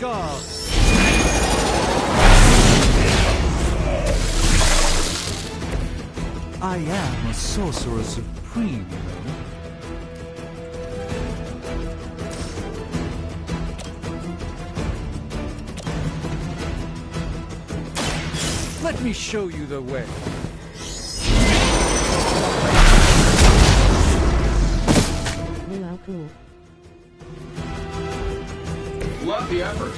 Scar! I am a sorcerer supreme, you know. Let me show you the way. Love the effort.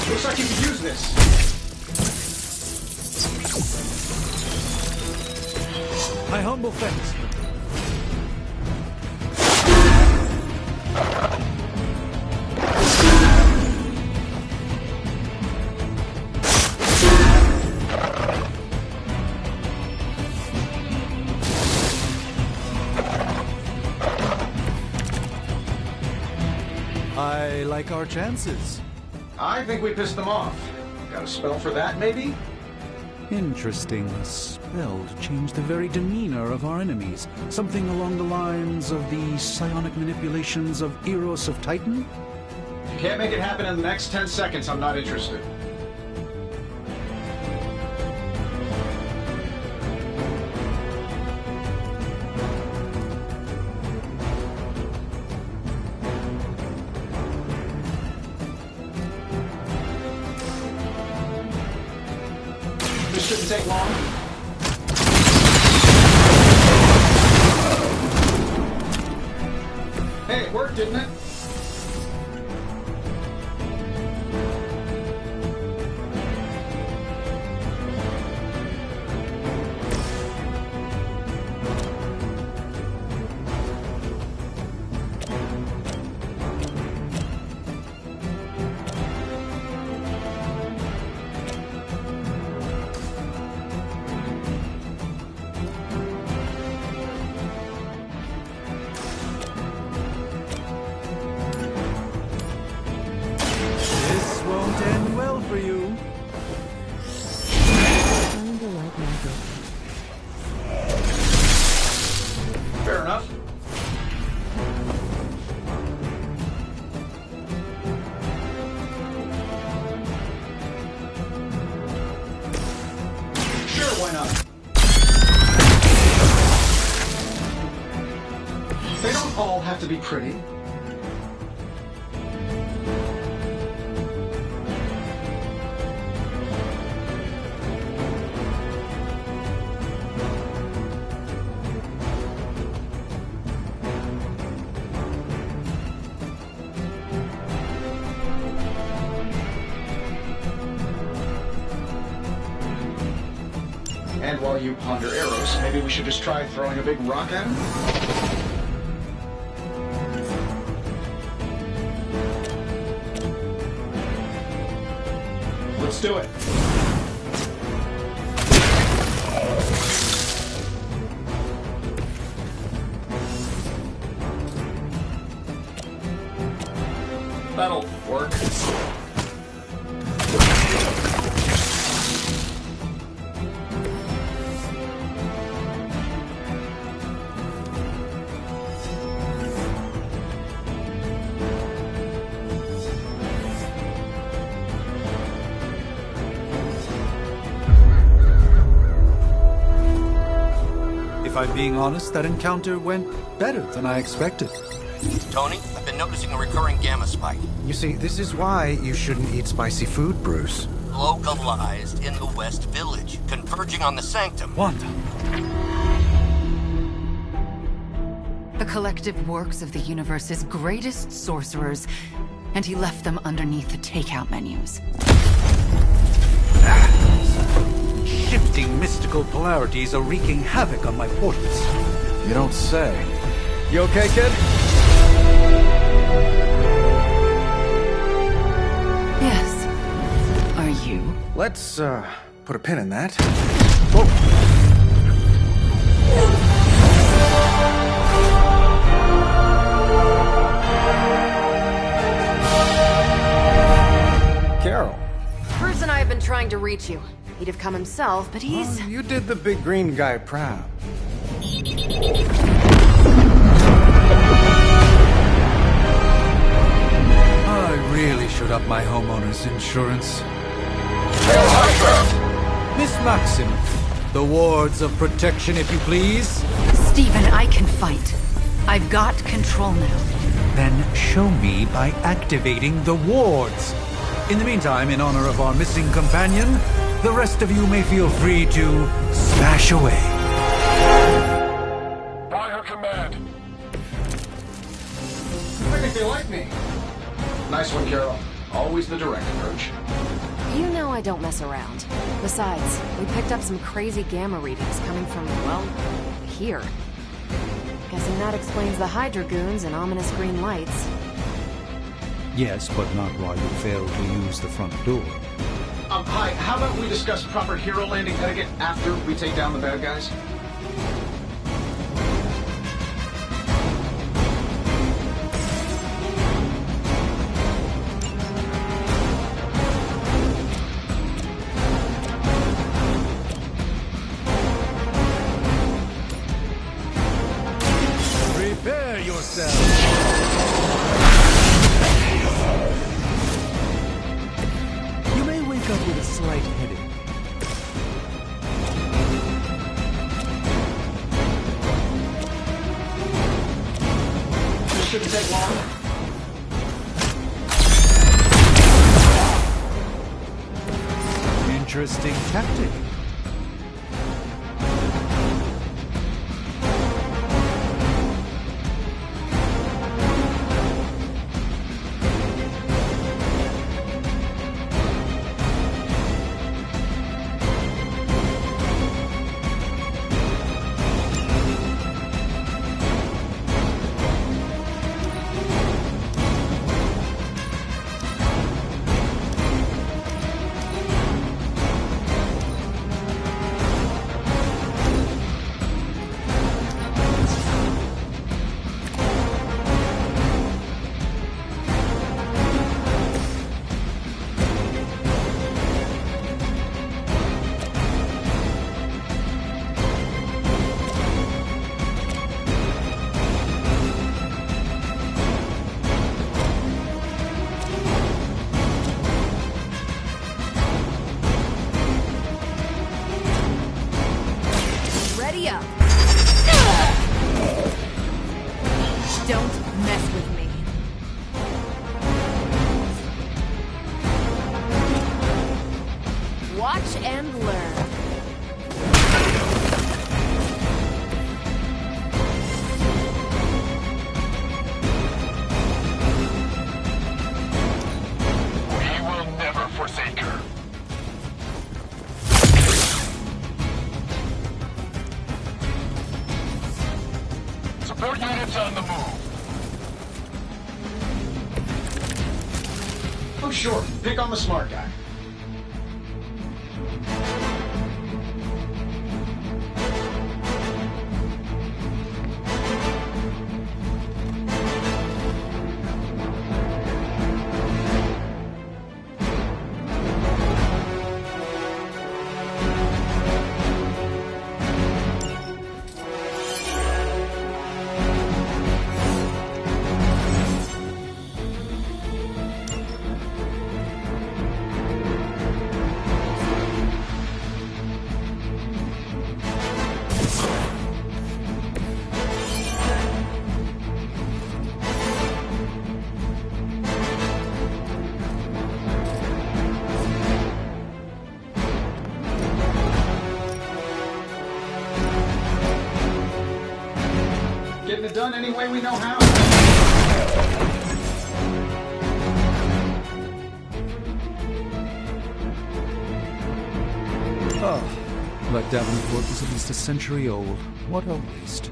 Looks like you could use this. My humble thanks. I like our chances. I think we pissed them off. Got a spell for that, maybe? Interesting. A spell to change the very demeanor of our enemies. Something along the lines of the psionic manipulations of Eros of Titan? If you can't make it happen in the next 10 seconds, I'm not interested. This shouldn't take long. Hey, it worked, didn't it? This won't end well for you. Fair enough. Sure, why not? They don't all have to be pretty. And while you ponder arrows, maybe we should just try throwing a big rock at him? Let's do it. That'll work. If I'm being honest, that encounter went better than I expected. Tony, I've been noticing a recurring gamma spike. You see, this is why you shouldn't eat spicy food, Bruce. Localized in the West Village, converging on the Sanctum. Wanda. The collective works of the universe's greatest sorcerers, and he left them underneath the takeout menus. Shifting mystical polarities are wreaking havoc on my portals. You don't say. You okay, kid? Yes. Are you? Let's, put a pin in that. Whoa. Carol. Bruce and I have been trying to reach you. He'd have come himself, but he's... You did the big green guy proud. I really should up my homeowner's insurance. Miss Maxim, the wards of protection, if you please. Stephen, I can fight. I've got control now. Then show me by activating the wards. In the meantime, in honor of our missing companion, the rest of you may feel free to smash away. By her command. I think they like me. Nice one, Carol. Always the direct approach. You know I don't mess around. Besides, we picked up some crazy gamma readings coming from, well, here. Guessing that explains the Hydra goons and ominous green lights. Yes, but not while you fail to use the front door. Hi, how about we discuss proper hero landing etiquette after we take down the bad guys? Prepare yourself. You may wake up with a slight headache. This shouldn't take long. Interesting tactic. Ready up! Don't mess with me. Watch and learn. We will never forsake her. Support units on the move. Oh, sure. Pick on the smart guy. Getting it done any way we know how. Oh, that Davenport was at least a century old. What a waste.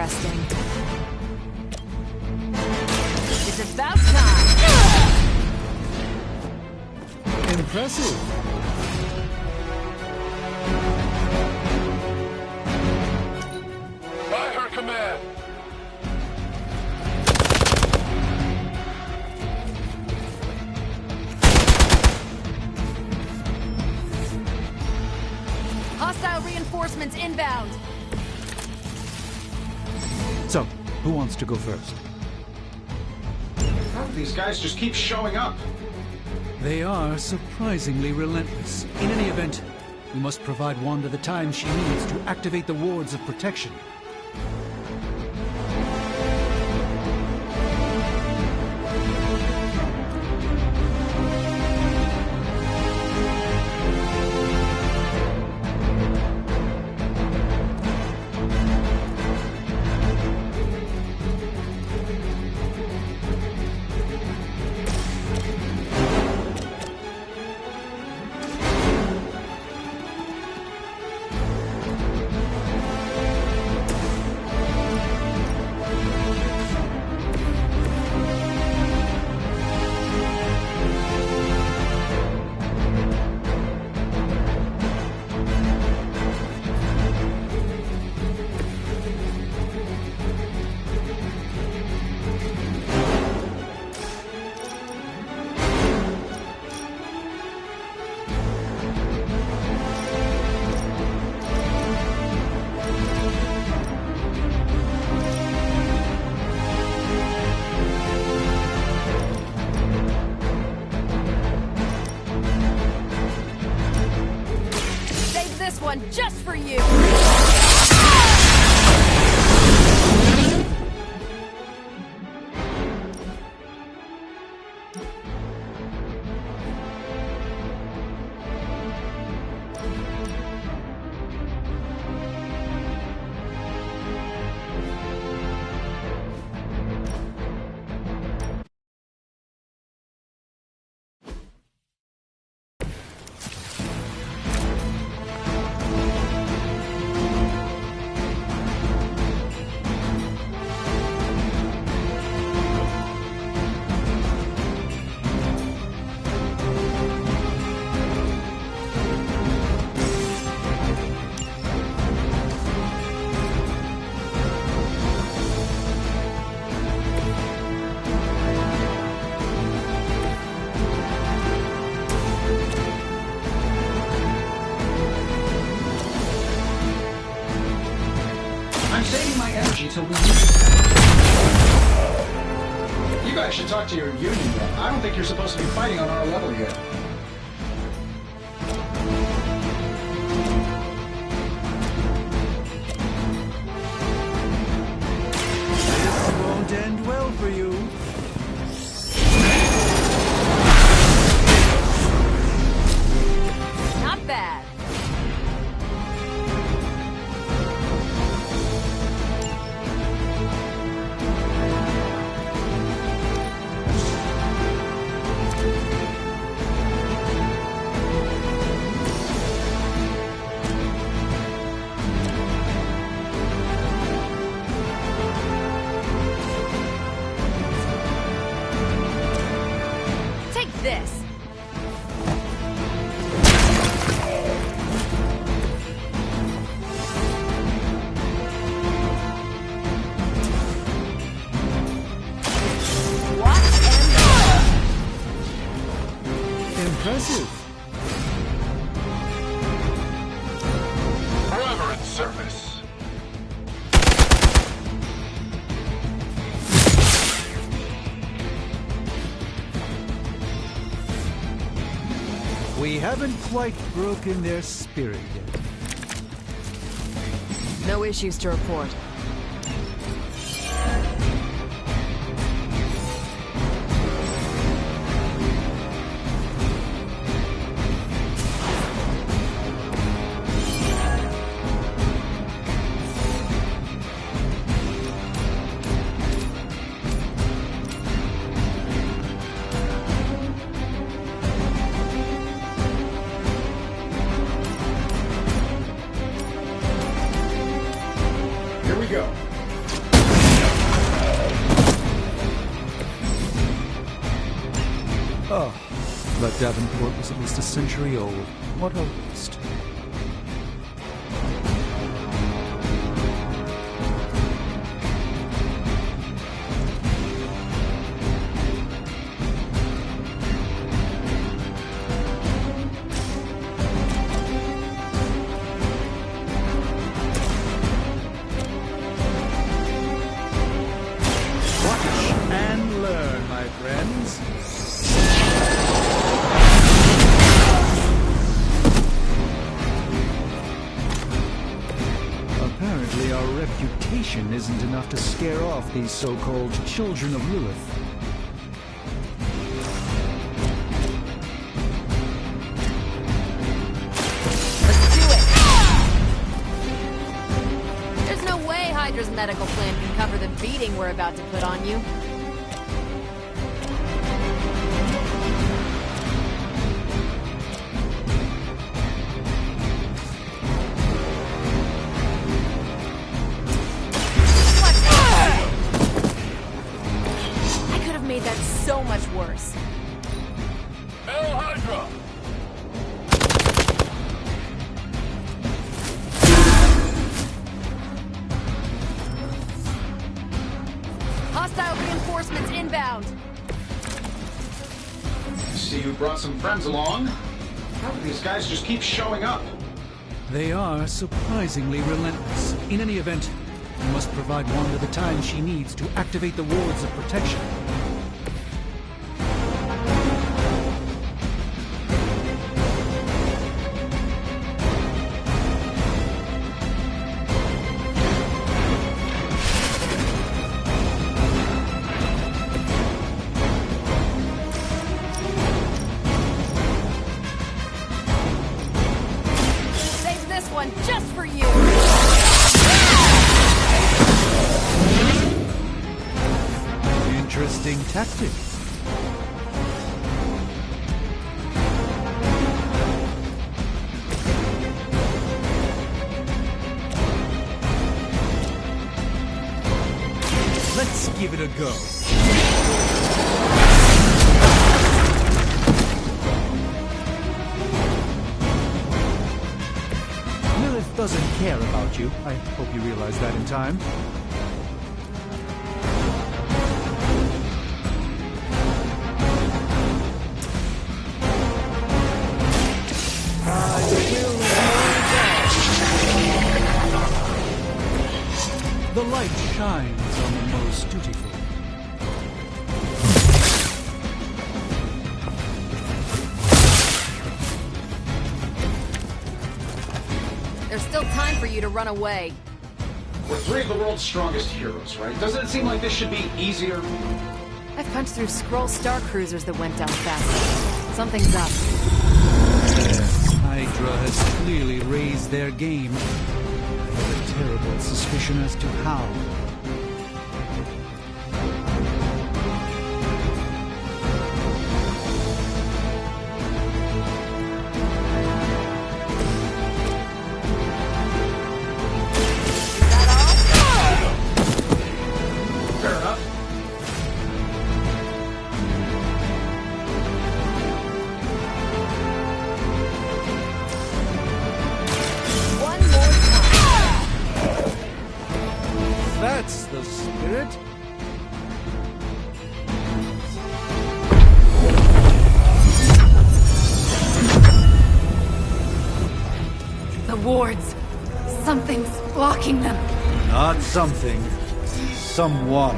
interesting. It's about time! Impressive. By her command. Hostile reinforcements inbound! So, who wants to go first? How do these guys just keep showing up? They are surprisingly relentless. In any event, we must provide Wanda the time she needs to activate the wards of protection. One just for you! I'm saving my energy till we use it. You guys should talk to your union yet. I don't think you're supposed to be fighting on our level yet. This won't end well for you. Not bad. Take this. What Impressive. Forever in service. We haven't quite broken their spirit yet. No issues to report. Here we go. But Davenport was at least a century old. What a waste. And learn, my friends. Apparently our reputation isn't enough to scare off these so-called children of Lilith. Let's do it! There's no way Hydra's medical plan can cover the beating we're about to put on you. I could have made that so much worse. Hail Hydra! Hostile reinforcements inbound. See, you brought some friends along. How do these guys just keep showing up? They are surprisingly relentless. In any event, you must provide Wanda the time she needs to activate the wards of protection. Save this one just for you. Interesting tactic. Let's give it a go. Lilith doesn't care about you. I hope you realize that in time. The light shines on the most dutiful. There's still time for you to run away. We're three of the world's strongest heroes, right? Doesn't it seem like this should be easier? I've punched through Skrull Star Cruisers that went down fast. Something's up. Hydra has clearly raised their game. I have a terrible suspicion as to how. Is that all? Fair enough. One more time. That's the spirit. The wards. Something's blocking them. Not something. Someone.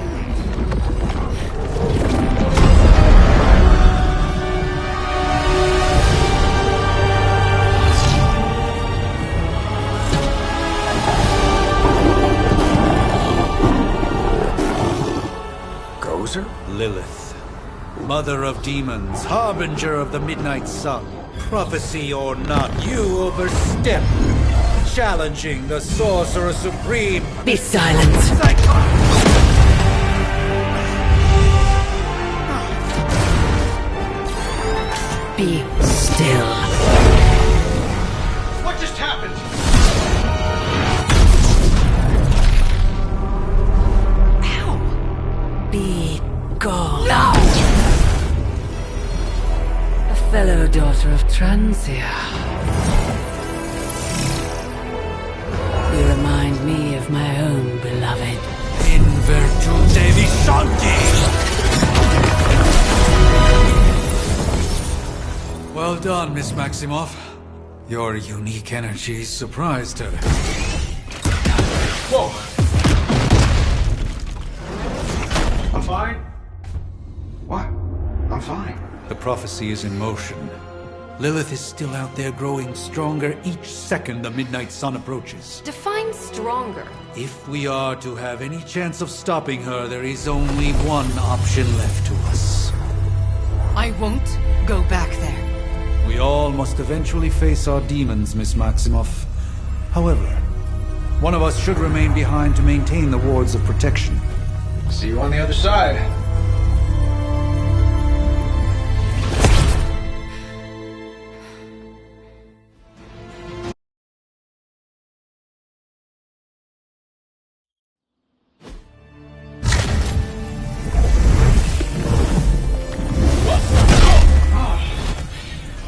Gozer? Lilith, mother of demons, harbinger of the midnight sun. Prophecy or not, you overstep, challenging the Sorcerer Supreme. Be silent. Be still. What just happened? Be gone. No! daughter of Transia. You remind me of my own beloved. In virtute vishanti! Well done, Miss Maximoff. Your unique energy surprised her. Whoa! I'm fine. What? I'm fine. The prophecy is in motion. Lilith is still out there growing stronger each second the midnight sun approaches. Define stronger. If we are to have any chance of stopping her, there is only one option left to us. I won't go back there. We all must eventually face our demons, Miss Maximoff. However, one of us should remain behind to maintain the wards of protection. See you on the other side.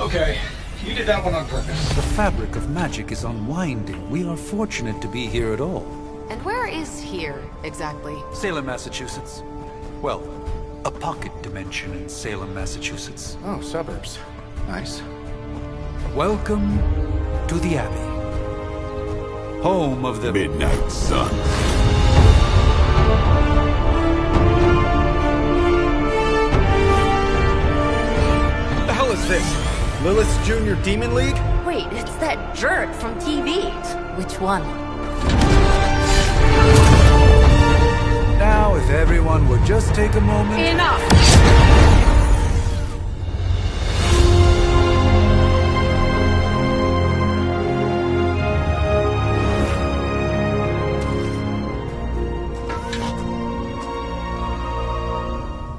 Okay, you did that one on purpose. The fabric of magic is unwinding. We are fortunate to be here at all. And where is here, exactly? Salem, Massachusetts. Well, a pocket dimension in Salem, Massachusetts. Oh, suburbs. Nice. Welcome to the Abbey. Home of the Midnight Sun. What the hell is this? Lilith's Junior Demon League? Wait, it's that jerk from TV. Which one? Now, if everyone would just take a moment... Enough!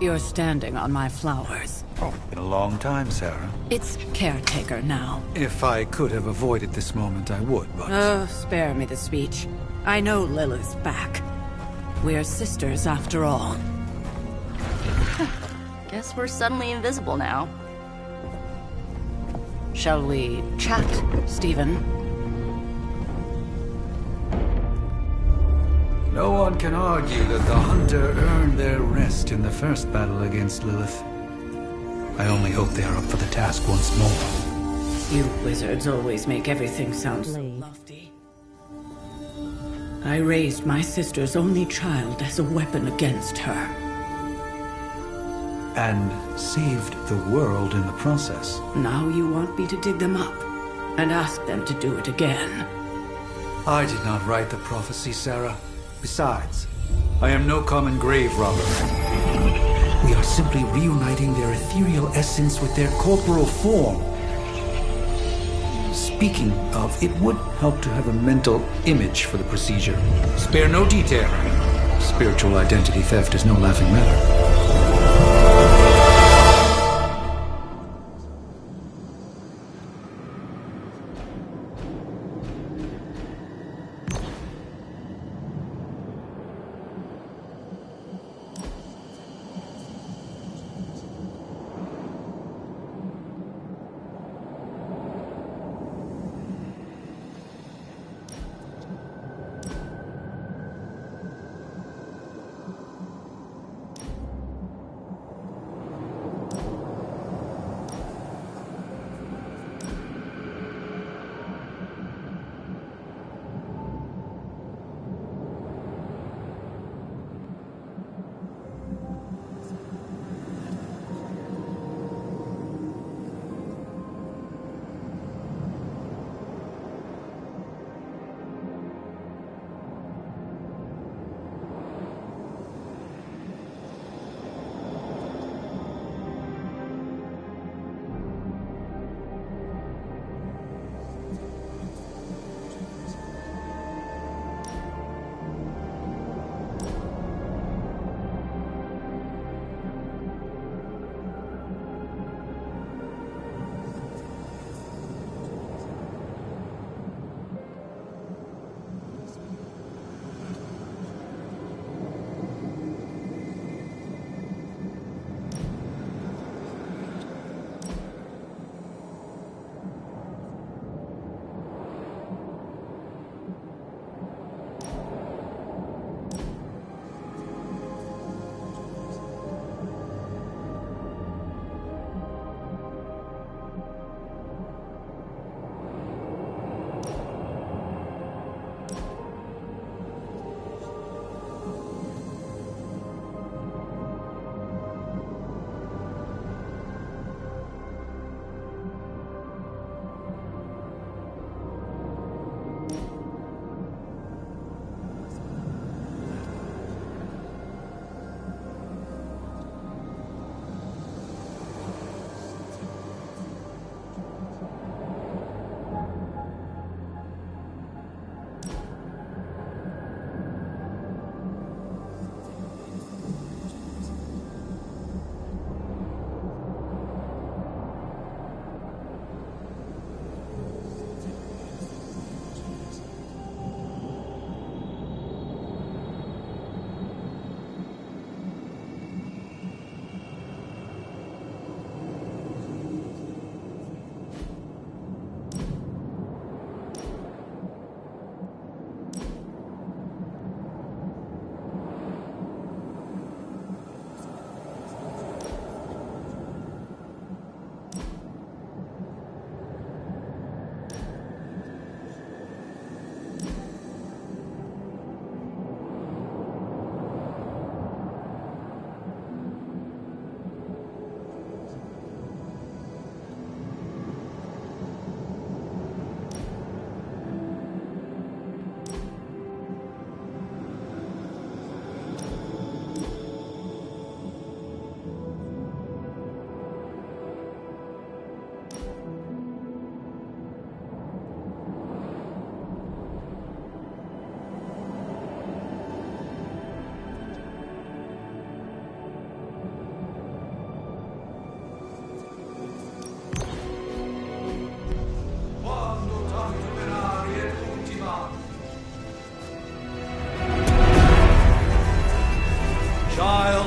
You're standing on my flowers. Oh, been a long time, Sarah. It's caretaker now. If I could have avoided this moment, I would, but... Oh, spare me the speech. I know Lilith's back. We're sisters after all. Guess we're suddenly invisible now. Shall we chat, Stephen? No one can argue that the Hunter earned their rest in the first battle against Lilith. I only hope they are up for the task once more. You wizards always make everything sound so lofty. I raised my sister's only child as a weapon against her. And saved the world in the process. Now you want me to dig them up and ask them to do it again. I did not write the prophecy, Sarah. Besides, I am no common grave robber. We are simply reuniting their ethereal essence with their corporal form. Speaking of, it would help to have a mental image for the procedure. Spare no detail. Spiritual identity theft is no laughing matter.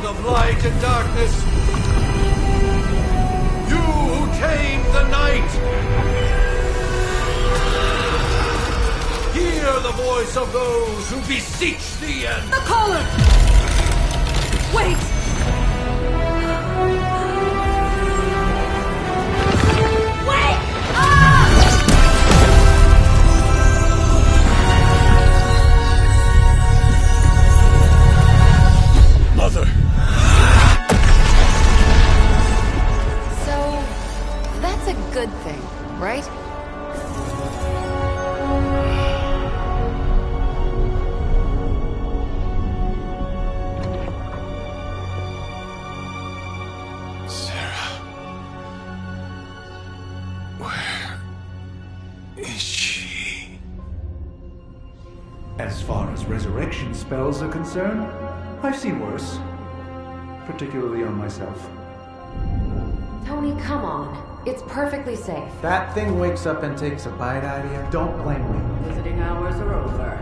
Of light and darkness, you who tamed the night, hear the voice of those who beseech thee and... The caller! Wait! Wait! Ah! Mother! That's a good thing, right? Sarah... Where... is she? As far as resurrection spells are concerned, I've seen worse. Particularly on myself. Tony, come on. It's perfectly safe. That thing wakes up and takes a bite out of you. Don't blame me. Visiting hours are over.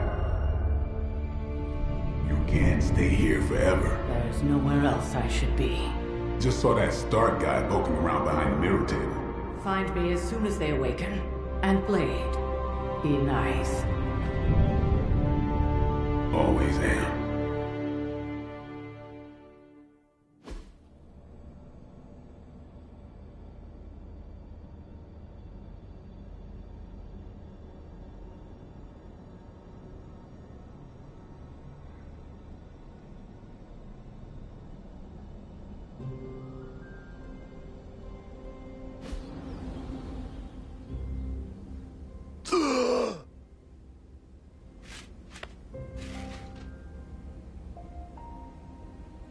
You can't stay here forever. There's nowhere else I should be. Just saw that Stark guy poking around behind the mirror table. Find me as soon as they awaken. And Blade, be nice. Always am.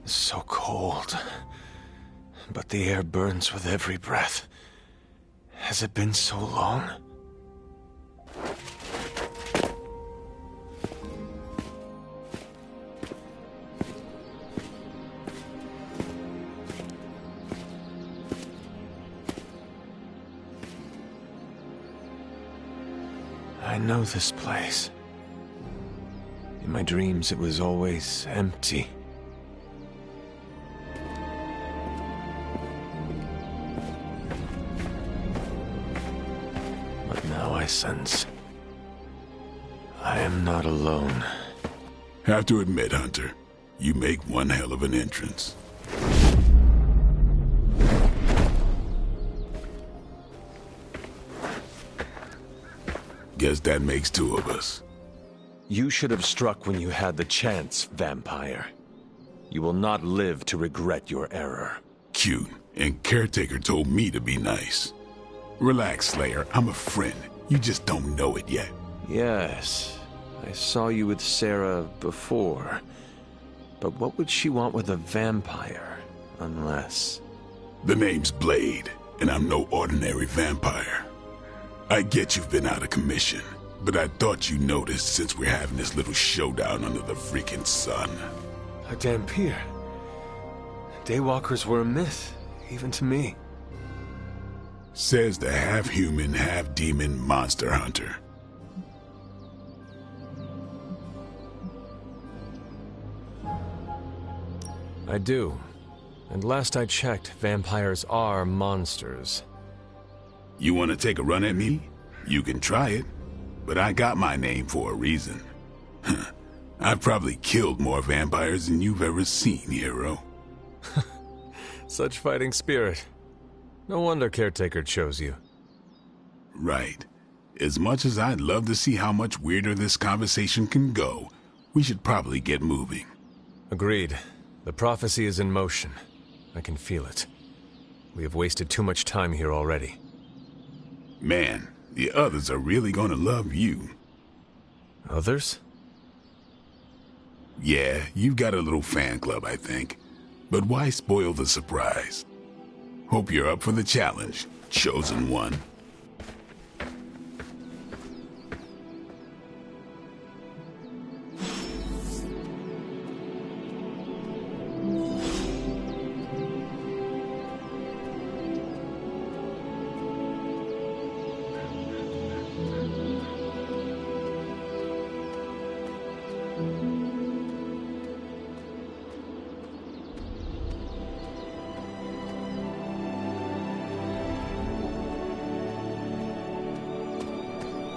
So cold. But the air burns with every breath. Has it been so long? I know this place. In my dreams, it was always empty. But now I sense I am not alone. Have to admit, Hunter, you make one hell of an entrance. Guess that makes two of us. You should have struck when you had the chance, vampire. You will not live to regret your error. Cute, and Caretaker told me to be nice. Relax, Slayer, I'm a friend. You just don't know it yet. Yes, I saw you with Sarah before. But what would she want with a vampire? Unless... The name's Blade, and I'm no ordinary vampire. I get you've been out of commission, but I thought you noticed since we're having this little showdown under the freaking sun. A Dhampir. Daywalkers were a myth, even to me. Says the half-human, half-demon monster hunter. I do. And last I checked, vampires are monsters. You want to take a run at me? You can try it. But I got my name for a reason. I've probably killed more vampires than you've ever seen, hero. Such fighting spirit. No wonder Caretaker chose you. Right. As much as I'd love to see how much weirder this conversation can go, we should probably get moving. Agreed. The prophecy is in motion. I can feel it. We have wasted too much time here already. Man, the others are really gonna love you. Others? Yeah, you've got a little fan club, I think. But why spoil the surprise? Hope you're up for the challenge, chosen one.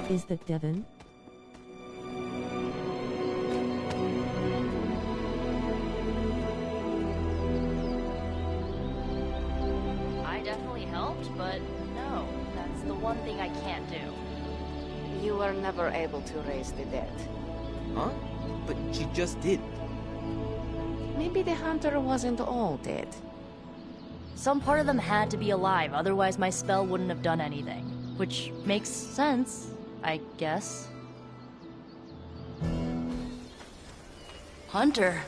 Is that Devon? I definitely helped, but no, that's the one thing I can't do. You were never able to raise the dead. Huh? But she just did. Maybe the hunter wasn't all dead. Some part of them had to be alive, otherwise my spell wouldn't have done anything. Which makes sense, I guess. Hunter.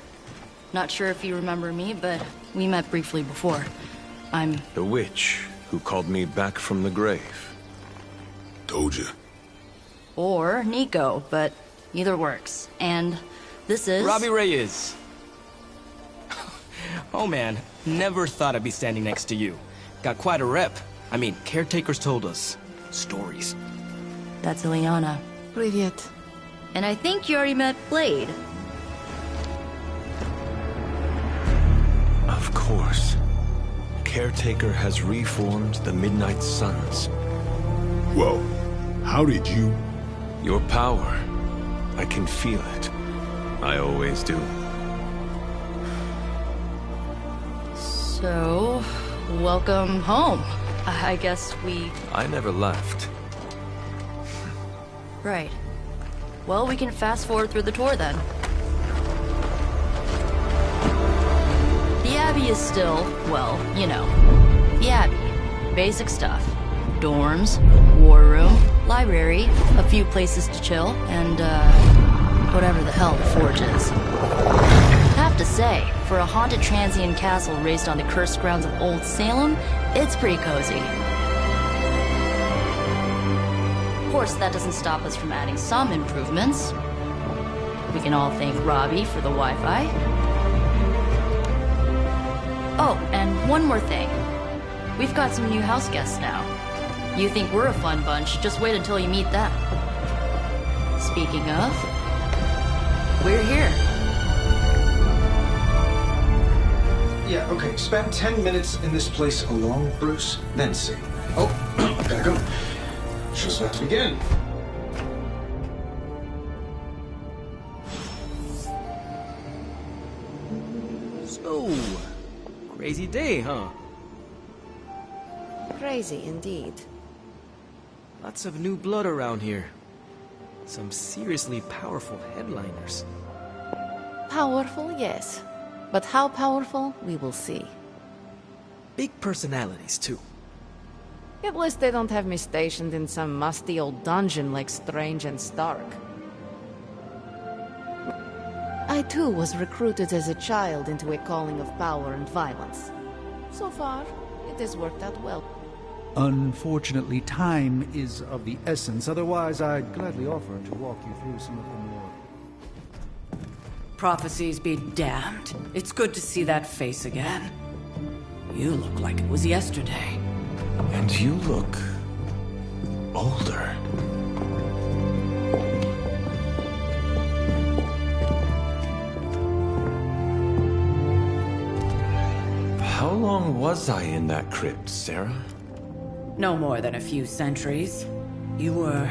Not sure if you remember me, but we met briefly before. I'm... The witch who called me back from the grave. Told you. Or Nico, but either works. And this is... Robbie Reyes. Oh man, never thought I'd be standing next to you. Got quite a rep. I mean, caretakers told us stories. That's Ileana. Привет. And I think you already met Blade. Of course. Caretaker has reformed the Midnight Suns. Whoa. How did you... Your power. I can feel it. I always do. So, welcome home. I guess we... I never left. Right. Well, we can fast forward through the tour then. The Abbey is still, well, you know, the Abbey. Basic stuff. Dorms, war room, library, a few places to chill, and, whatever the hell the Forge is. Have to say, for a haunted transient castle raised on the cursed grounds of Old Salem, it's pretty cozy. Of course, that doesn't stop us from adding some improvements. We can all thank Robbie for the Wi-Fi. Oh, and one more thing. We've got some new house guests now. You think we're a fun bunch, just wait until you meet them. Speaking of, we're here. Yeah, okay. Spend 10 minutes in this place alone, Bruce, then see. Oh, gotta go. Just about to begin. So, crazy day, huh? Crazy indeed. Lots of new blood around here. Some seriously powerful headliners. Powerful, yes. But how powerful, we will see. Big personalities, too. At least they don't have me stationed in some musty old dungeon like Strange and Stark. I too was recruited as a child into a calling of power and violence. So far, it has worked out well. Unfortunately, time is of the essence. Otherwise, I'd gladly offer to walk you through some of the more... Prophecies be damned. It's good to see that face again. You look like it was yesterday. And you look... older. How long was I in that crypt, Sarah? No more than a few centuries. You were...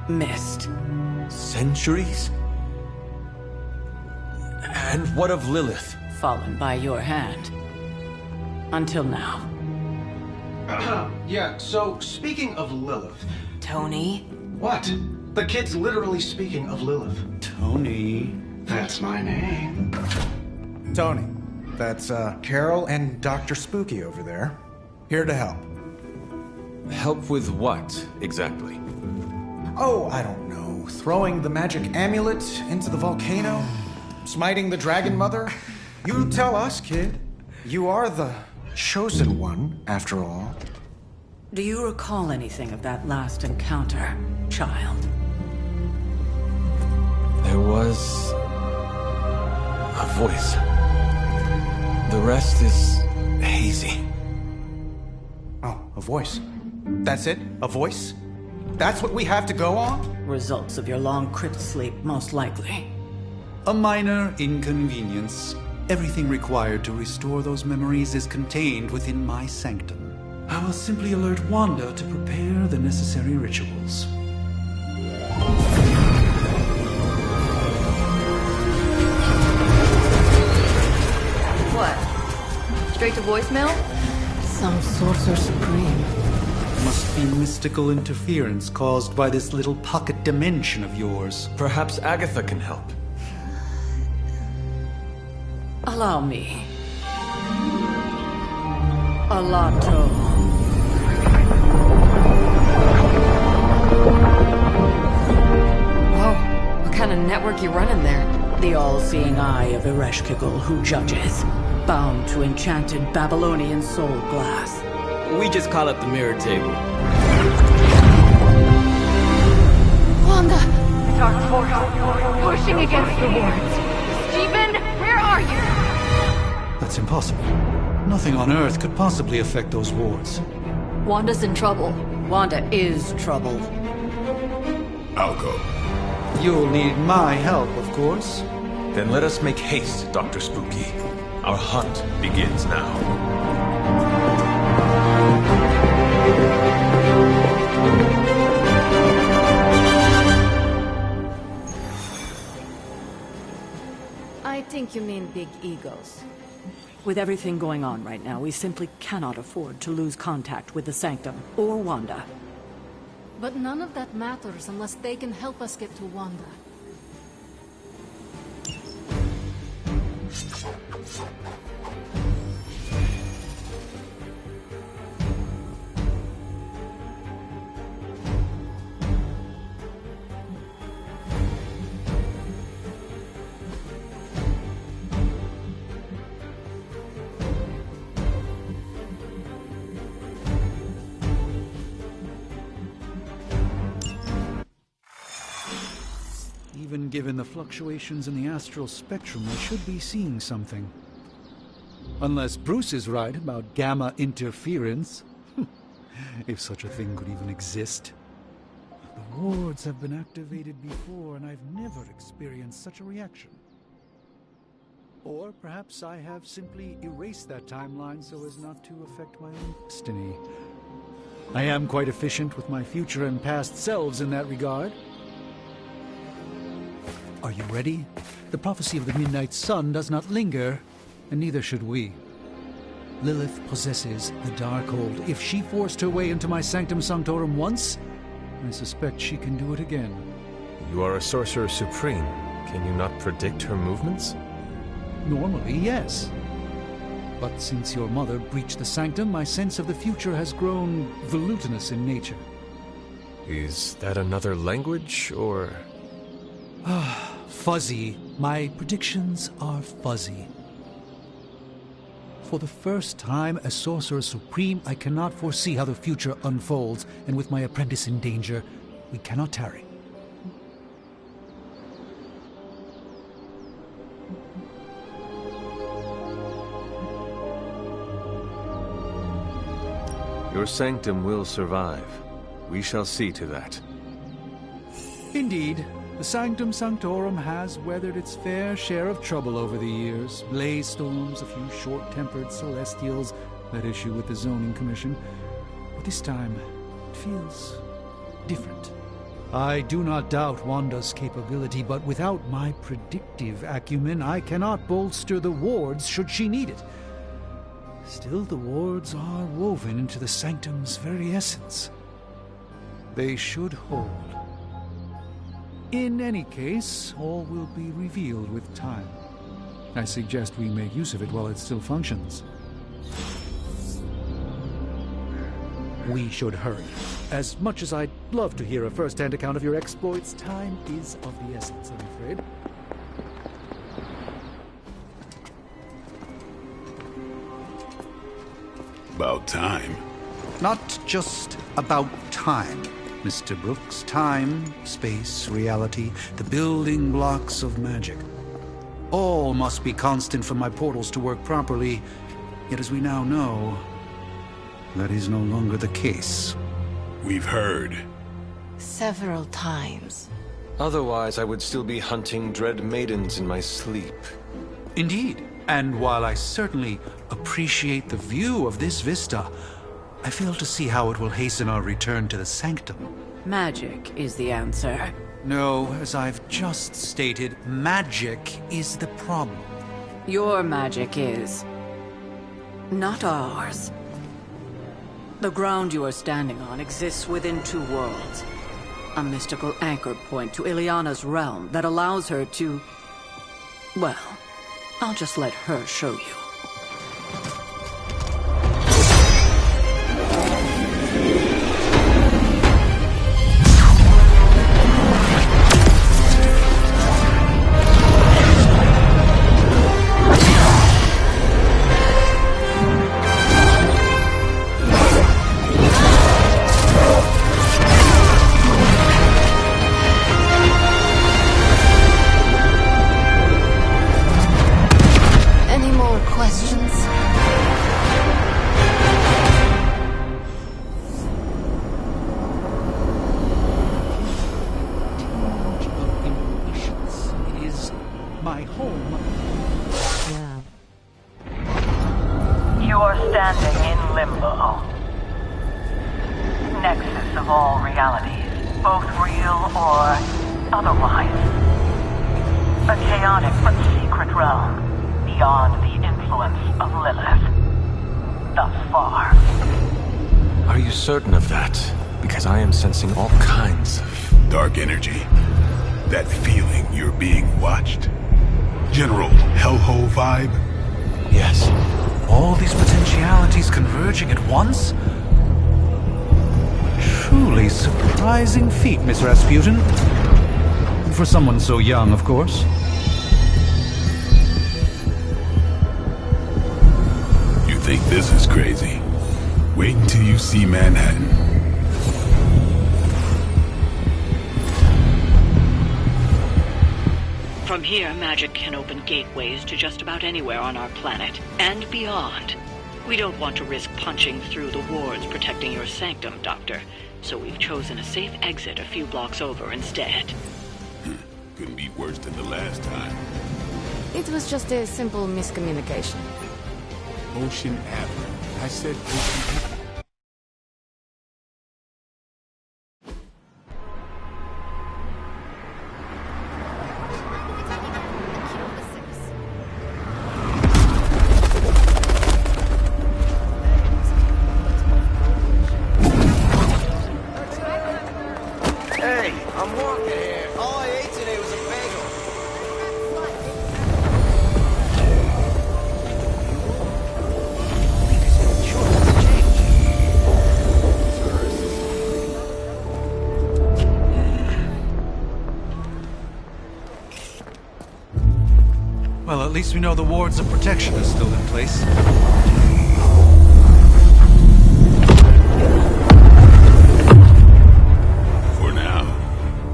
missed. Centuries? And what of Lilith? Fallen by your hand. Until now. Yeah, so speaking of Lilith... Tony? What? The kid's literally speaking of Lilith. Tony... That's my name. Tony, that's Carol and Dr. Spooky over there. Here to help. Help with what, exactly? Oh, I don't know. Throwing the magic amulet into the volcano? Smiting the Dragon Mother? You tell us, kid. You are the chosen one, after all. Do you recall anything of that last encounter, child? There was... a voice. The rest is hazy. Oh, a voice. That's it? A voice? That's what we have to go on? Results of your long crypt sleep, most likely. A minor inconvenience. Everything required to restore those memories is contained within my sanctum. I will simply alert Wanda to prepare the necessary rituals. What? Straight to voicemail? Some sorcerer supreme. Must be mystical interference caused by this little pocket dimension of yours. Perhaps Agatha can help. Allow me. Alato. Whoa, what kind of network you running there? The all-seeing eye of Ereshkigal who judges, bound to enchanted Babylonian soul glass. We just call it the mirror table. Wanda! Dark force pushing against the wards. Stephen, where are you? That's impossible. Nothing on Earth could possibly affect those wards. Wanda's in trouble. Wanda is trouble. I'll go. You'll need my help, of course. Then let us make haste, Dr. Spooky. Our hunt begins now. I think you mean big egos. With everything going on right now, we simply cannot afford to lose contact with the Sanctum or Wanda. But none of that matters unless they can help us get to Wanda. Even given the fluctuations in the astral spectrum, we should be seeing something. Unless Bruce is right about gamma interference. If such a thing could even exist. The wards have been activated before, and I've never experienced such a reaction. Or perhaps I have simply erased that timeline so as not to affect my own destiny. I am quite efficient with my future and past selves in that regard. Are you ready? The prophecy of the Midnight Sun does not linger, and neither should we. Lilith possesses the Darkhold. If she forced her way into my Sanctum Sanctorum once, I suspect she can do it again. You are a Sorcerer Supreme. Can you not predict her movements? Normally, yes. But since your mother breached the sanctum, my sense of the future has grown volutinous in nature. Is that another language, or...? Fuzzy. My predictions are fuzzy. For the first time as Sorcerer Supreme, I cannot foresee how the future unfolds, and with my apprentice in danger, we cannot tarry. Your sanctum will survive. We shall see to that. Indeed. The Sanctum Sanctorum has weathered its fair share of trouble over the years. Blaze storms, a few short-tempered celestials that issue with the Zoning Commission. But this time, it feels different. I do not doubt Wanda's capability, but without my predictive acumen, I cannot bolster the wards should she need it. Still, the wards are woven into the Sanctum's very essence. They should hold. In any case, all will be revealed with time. I suggest we make use of it while it still functions. We should hurry. As much as I'd love to hear a first-hand account of your exploits, time is of the essence, I'm afraid. About time. Not just about time, Mr. Brooks. Time, space, reality, the building blocks of magic. All must be constant for my portals to work properly, yet as we now know, that is no longer the case. We've heard. Several times. Otherwise, I would still be hunting dread maidens in my sleep. Indeed. And while I certainly appreciate the view of this vista, I fail to see how it will hasten our return to the Sanctum. Magic is the answer. No, as I've just stated, magic is the problem. Your magic is... not ours. The ground you are standing on exists within two worlds. A mystical anchor point to Ileana's realm that allows her to... well, I'll just let her show you. Certain of that, because I am sensing all kinds of... dark energy. That feeling you're being watched. General hellhole vibe? Yes. All these potentialities converging at once? Truly surprising feat, Miss Rasputin. For someone so young, of course. You think this is crazy? Wait until you see Manhattan. From here, magic can open gateways to just about anywhere on our planet, and beyond. We don't want to risk punching through the wards protecting your sanctum, Doctor, so we've chosen a safe exit a few blocks over instead. Couldn't be worse than the last time. It was just a simple miscommunication. Ocean Avenue. I said Ocean Avenue. Well, at least we know the wards of protection are still in place. For now.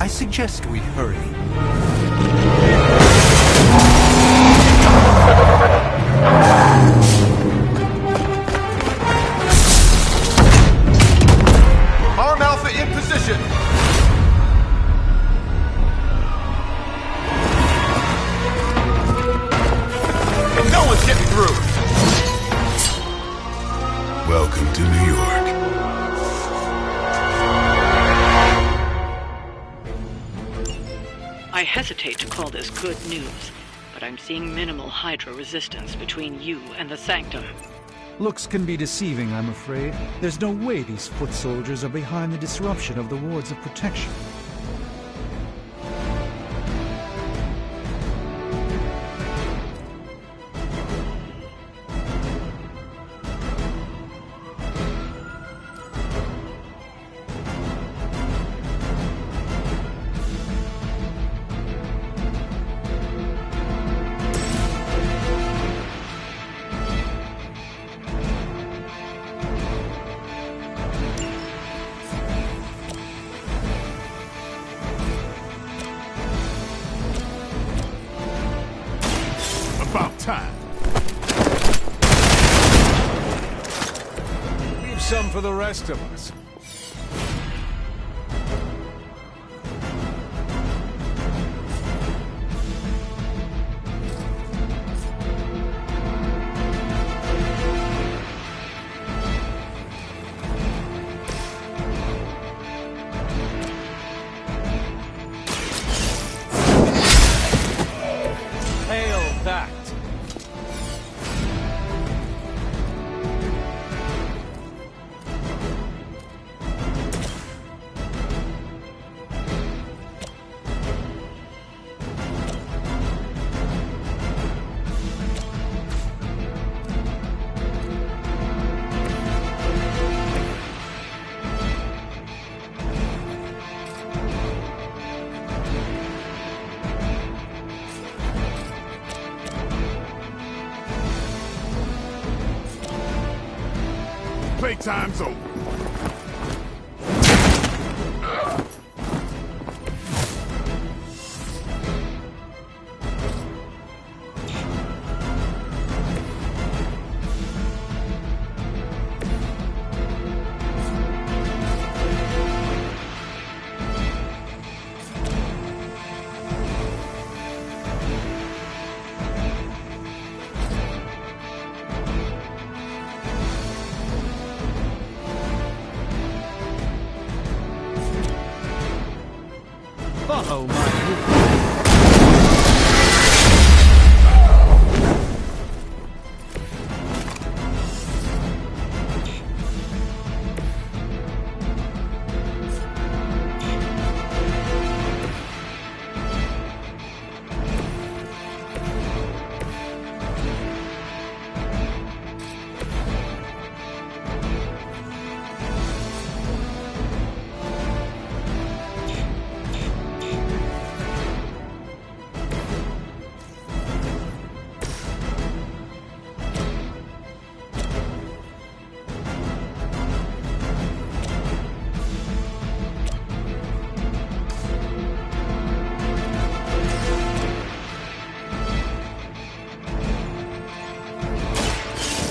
I suggest we hurry. Arm Alpha in position! No one's getting through! Welcome to New York. I hesitate to call this good news, but I'm seeing minimal Hydra resistance between you and the Sanctum. Looks can be deceiving, I'm afraid. There's no way these foot soldiers are behind the disruption of the wards of protection. About time. Leave some for the rest of us. Hail that! Playtime's over. Follow my rule.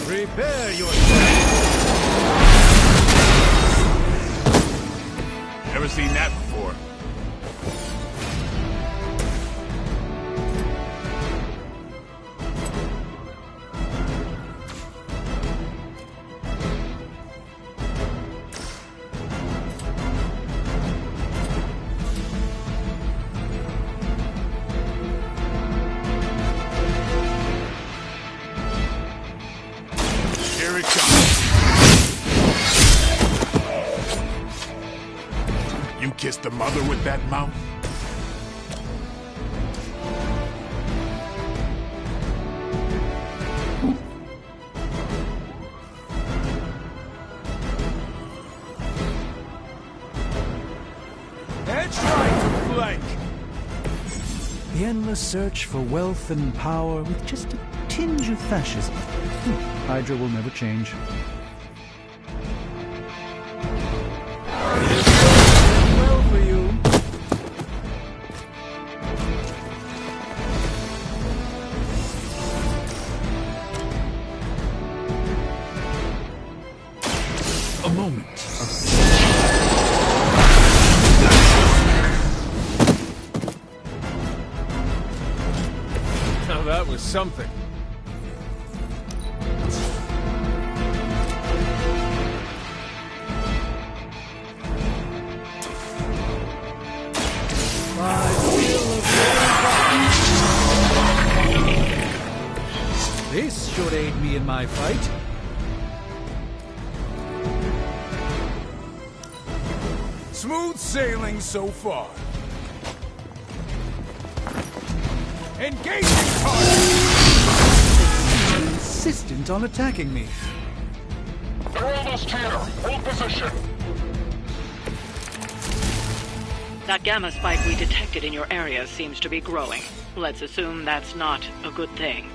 Prepare yourself! Never seen that before. Here it comes. You kissed the mother with that mouth? Edge right to flank! The endless search for wealth and power with just a tinge of fascism. Hydra will never change. Well for you. A moment of Now that was something. This should aid me in my fight. Smooth sailing so far. Engaging target! Insistent on attacking me. Heraldus Tanner, hold position. That gamma spike we detected in your area seems to be growing. Let's assume that's not a good thing.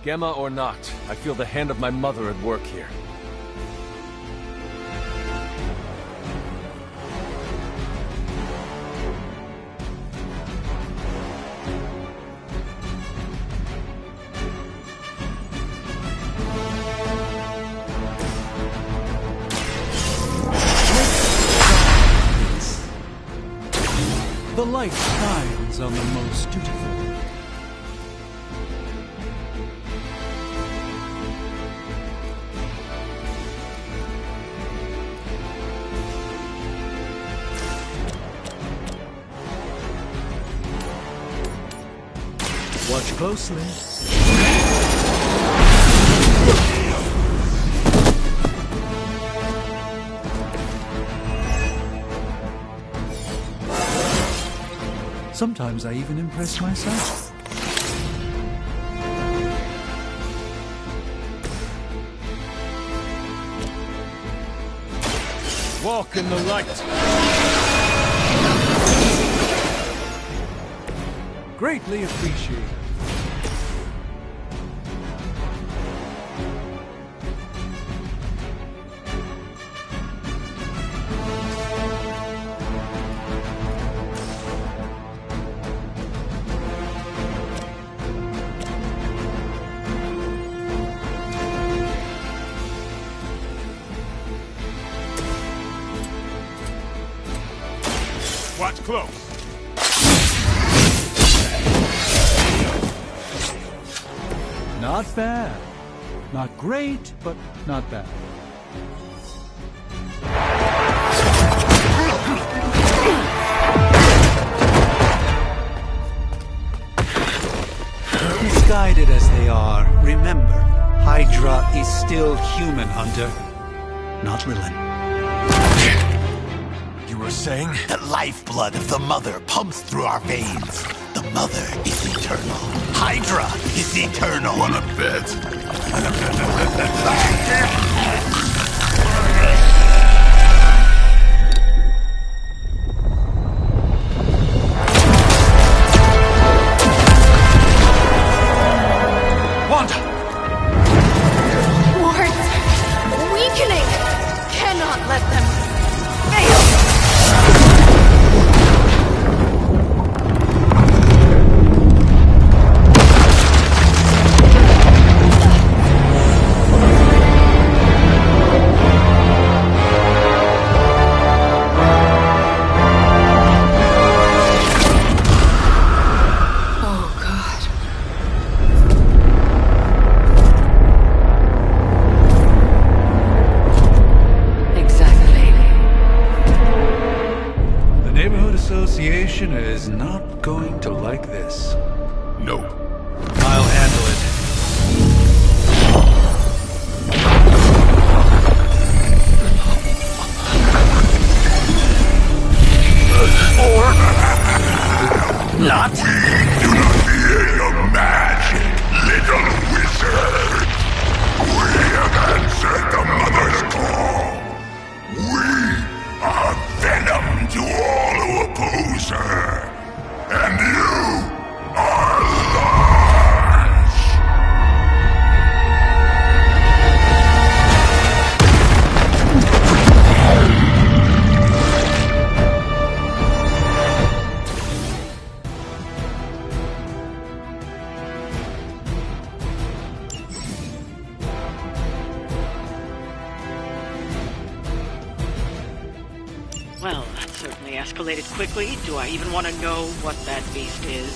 Gamma or not, I feel the hand of my mother at work here. The light shines on the most dutiful. Watch closely. Sometimes I even impress myself. Walk in the light. Greatly appreciated. Watch close. Not bad. Not great, but not bad. Misguided as they are, remember, Hydra is still human, Hunter. Not Lilin. You were saying? The lifeblood of the Mother pumps through our veins. The Mother is eternal. Hydra is eternal. Wanna bet? Wanda! Wards! Weakening! Cannot let them fail! Association is not going to like this. Nope. I'll handle it. Or not. We do not fear your magic, little wizard. We have answered the Mother's call. We are venom to all who oppose her. And you escalated quickly. Do I even want to know what that beast is?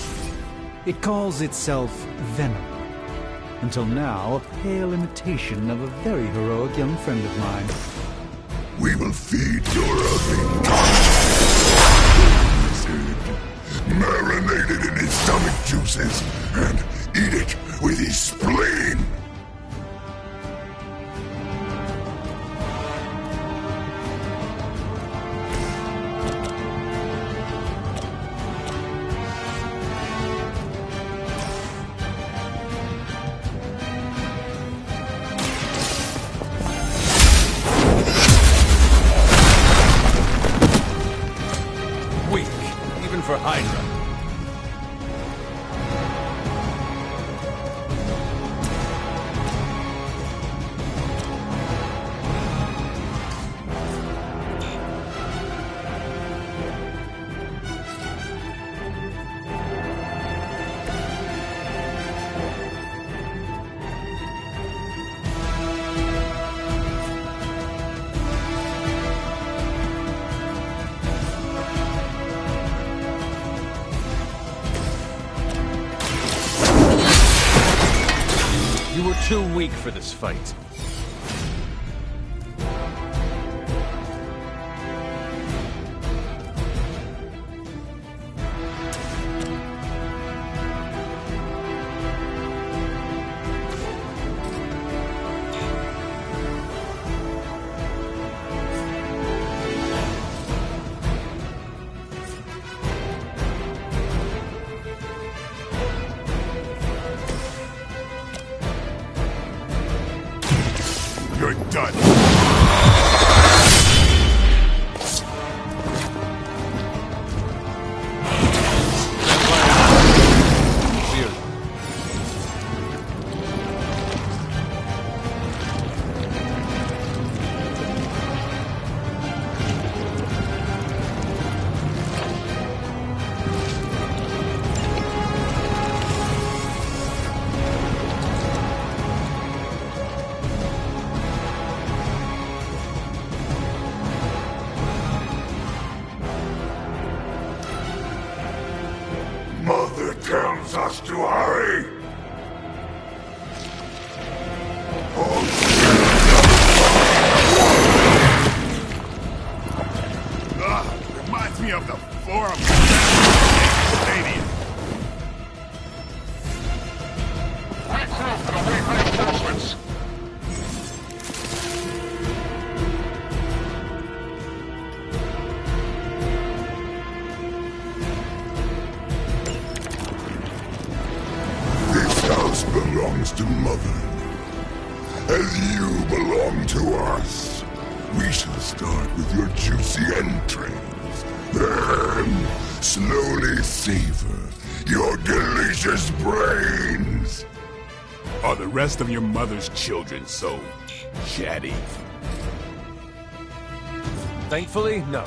It calls itself Venom. Until now, a pale imitation of a very heroic young friend of mine. We will feed your ugly marinated in his stomach juices and eat it with his spleen. Weak, even for Hydra. You were too weak for this fight. You're done. Mother tells us to hurry. Reminds me of the Forum Stadium. Regroup and await reinforcements. This house belongs to Mother, as you belong to us. We shall start with your juicy entrails, then slowly savor your delicious brains. Are the rest of your mother's children so chatty? Thankfully, no.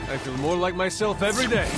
I feel more like myself every day.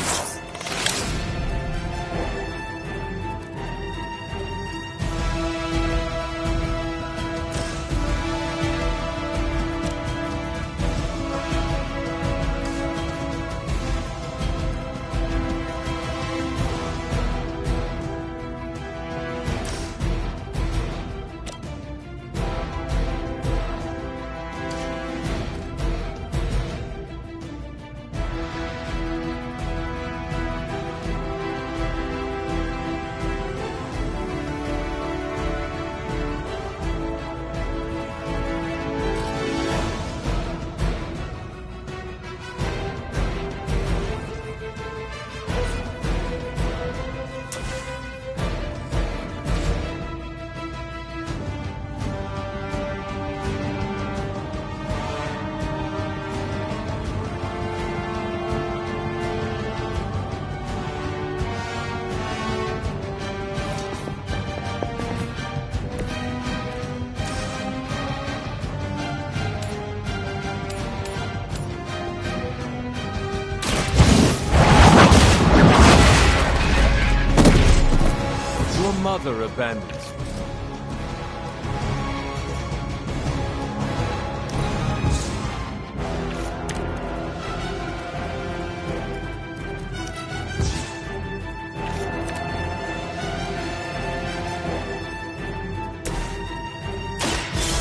mother abandons you.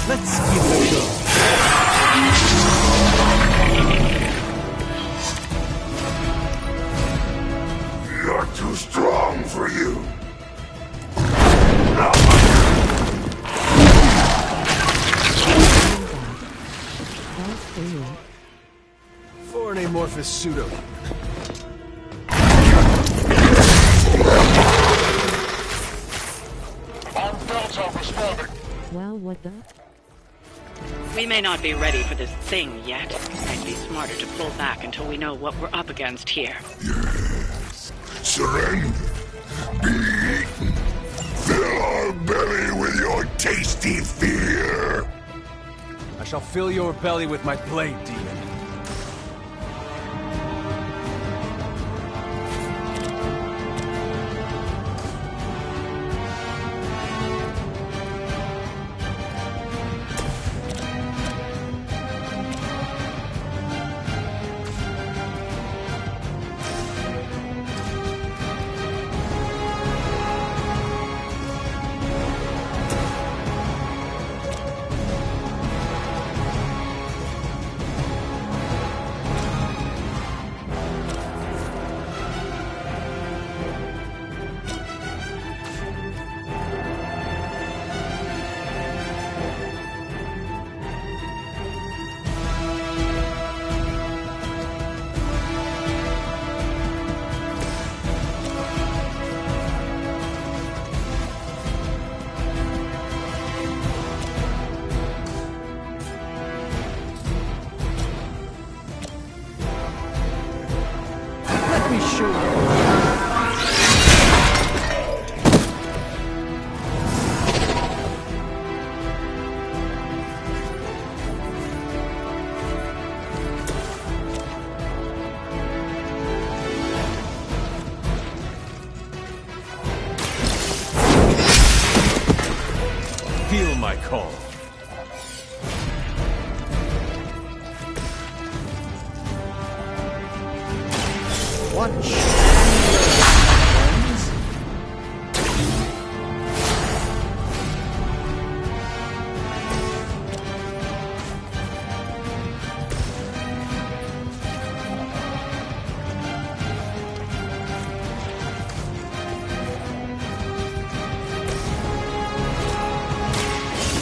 Let's give it a go. You're too strong for you. For an amorphous pseudo. On Delta responding. Well, what the? We may not be ready for this thing yet. Might be smarter to pull back until we know what we're up against here. Yes. Surrender. Be eaten. Fill our belly with your tasty fear. I shall fill your belly with my blade, demon. Let me show you. Feel my call. One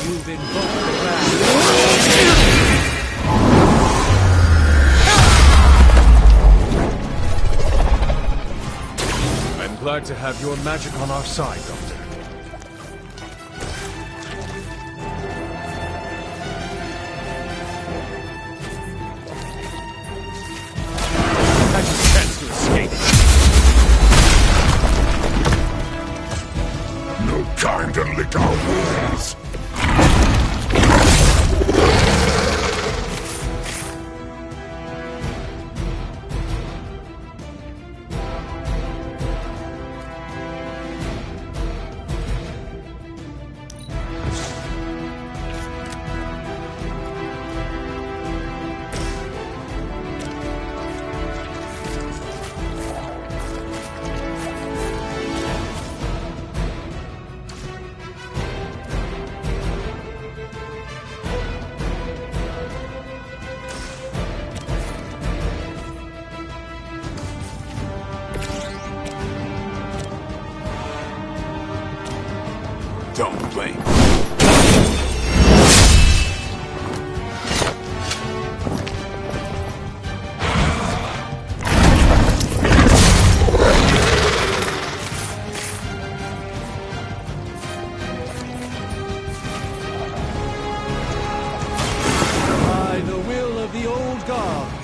You've invoked the wrath. I'm glad to have your magic on our side, Doctor. That's a chance to escape. No time to lick our wounds. Don't blame. By the will of the old gods.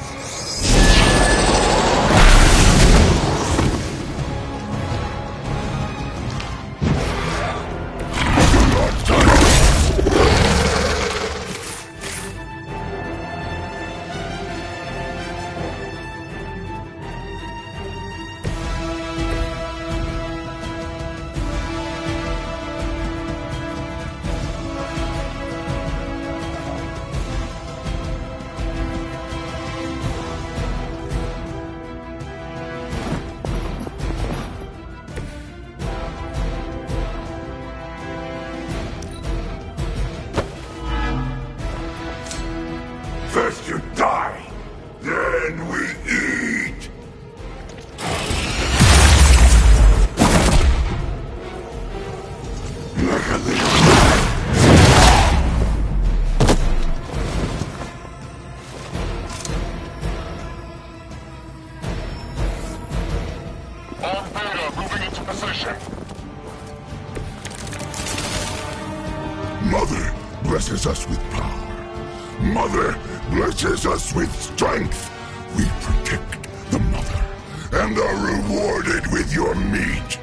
blesses us with power. Mother blesses us with strength. We protect the mother and are rewarded with your meat.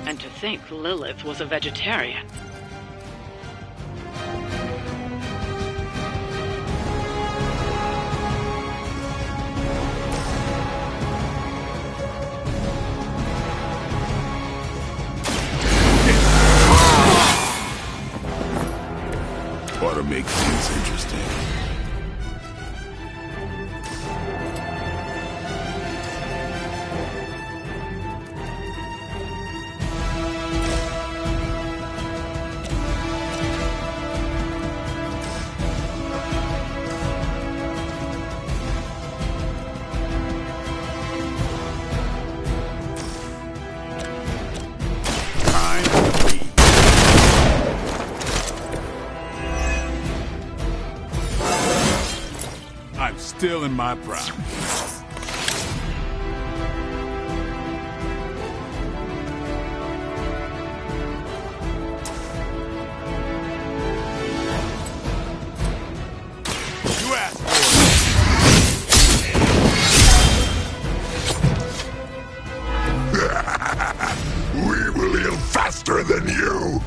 And to think Lilith was a vegetarian. Ought to make things interesting. I'm still in my prime. You asked for it. We will heal faster than you.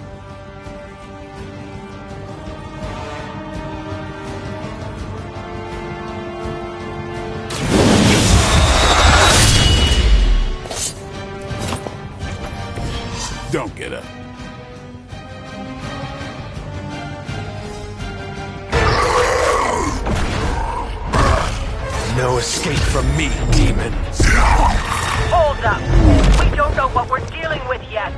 Don't get up. No escape from me, demon. Hold up. We don't know what we're dealing with yet.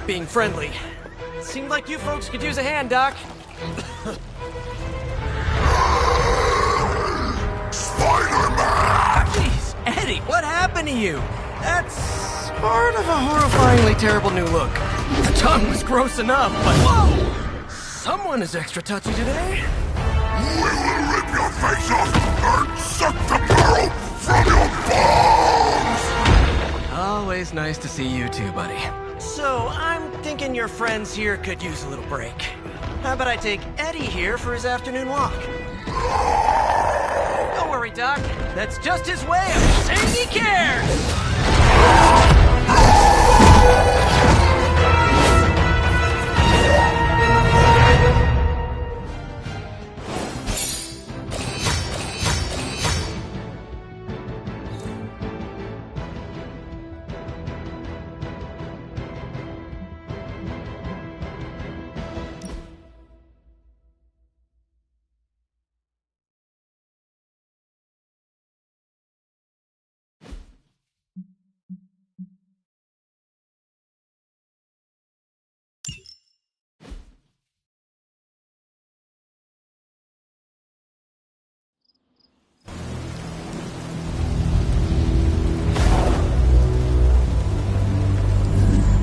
Being friendly. Seemed like you folks could use a hand, Doc. Spider-Man! Jeez, Eddie, what happened to you? That's sort of a horrifyingly terrible new look. The tongue was gross enough, but whoa! Someone is extra touchy today. We will rip your face off and suck the marrow from your bones! Always nice to see you too, buddy. So, I'm thinking your friends here could use a little break. How about I take Eddie here for his afternoon walk? Don't worry, Doc. That's just his way of saying he cares!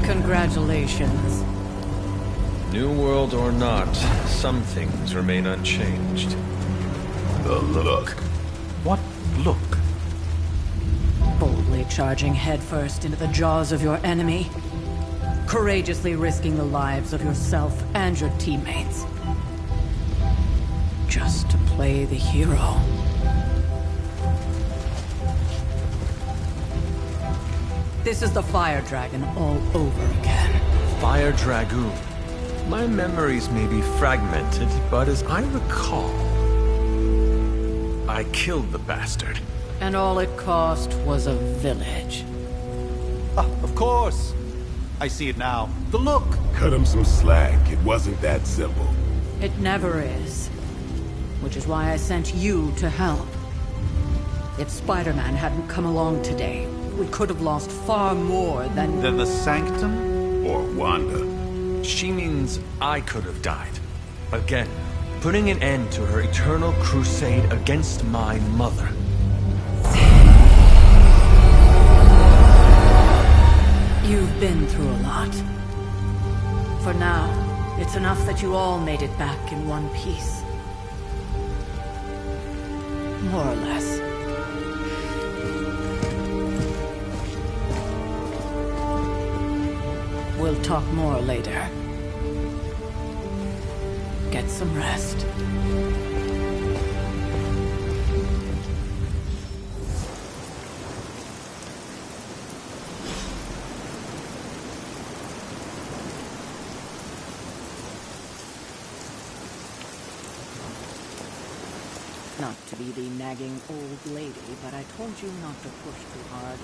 Congratulations. New world or not, some things remain unchanged. The look. What look? Boldly charging headfirst into the jaws of your enemy. Courageously risking the lives of yourself and your teammates. Just to play the hero. This is the Fire Dragon all over again. Fire Dragoon. My memories may be fragmented, but as I recall, I killed the bastard. And all it cost was a village. Ah, of course. I see it now. The look. Cut him some slack. It wasn't that simple. It never is. Which is why I sent you to help. If Spider-Man hadn't come along today, we could have lost far more than... Than the Sanctum? Or Wanda. she means I could have died. Again, putting an end to her eternal crusade against my mother. You've been through a lot. For now, it's enough that you all made it back in one piece. More or less. We'll talk more later. Get some rest. Not to be the nagging old lady, but I told you not to push too hard.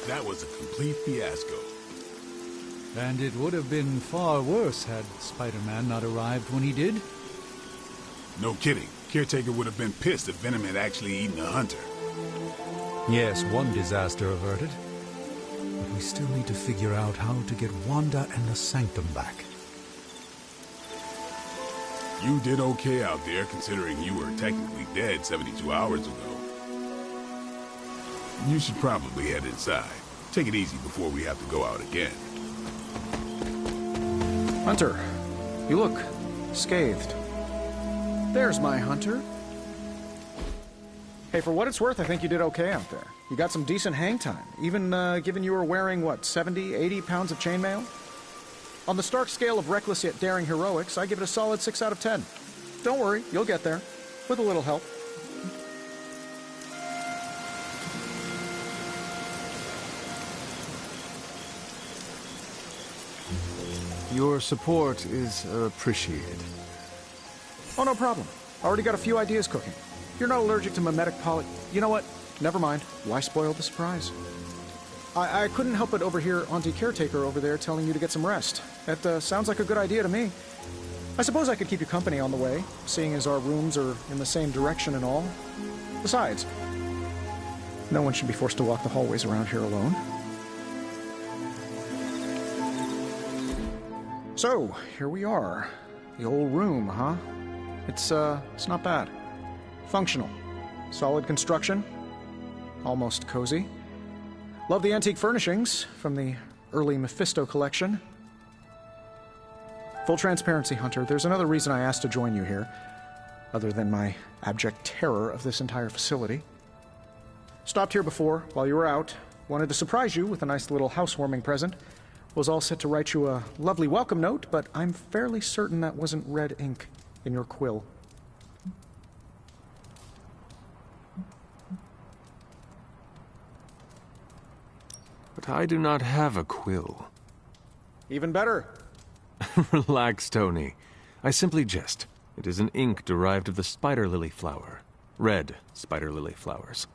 That was a complete fiasco. And it would have been far worse had Spider-Man not arrived when he did. No kidding. Caretaker would have been pissed if Venom had actually eaten a hunter. Yes, one disaster averted. But we still need to figure out how to get Wanda and the Sanctum back. You did okay out there, considering you were technically dead 72 hours ago. You should probably head inside. Take it easy before we have to go out again. Hunter, you look scathed. There's my Hunter. Hey, for what it's worth, I think you did okay out there. You got some decent hang time, even given you were wearing, what, 70, 80 pounds of chainmail? On the Stark scale of reckless yet daring heroics, I give it a solid 6 out of 10. Don't worry, you'll get there, with a little help. Your support is appreciated. Oh, no problem. Already got a few ideas cooking. You're not allergic to mimetic poly... You know what? Never mind. Why spoil the surprise? I couldn't help but overhear Auntie Caretaker over there telling you to get some rest. That sounds like a good idea to me. I suppose I could keep you company on the way, seeing as our rooms are in the same direction and all. Besides, no one should be forced to walk the hallways around here alone. So, here we are. The old room, huh? It's not bad. Functional. Solid construction. Almost cozy. Love the antique furnishings from the early Mephisto collection. Full transparency, Hunter, there's another reason I asked to join you here, other than my abject terror of this entire facility. Stopped here before, while you were out. Wanted to surprise you with a nice little housewarming present. Was all set to write you a lovely welcome note, but I'm fairly certain that wasn't red ink in your quill. But I do not have a quill. Even better. Relax, Tony. I simply jest. It is an ink derived of the spider lily flower. Red spider lily flowers.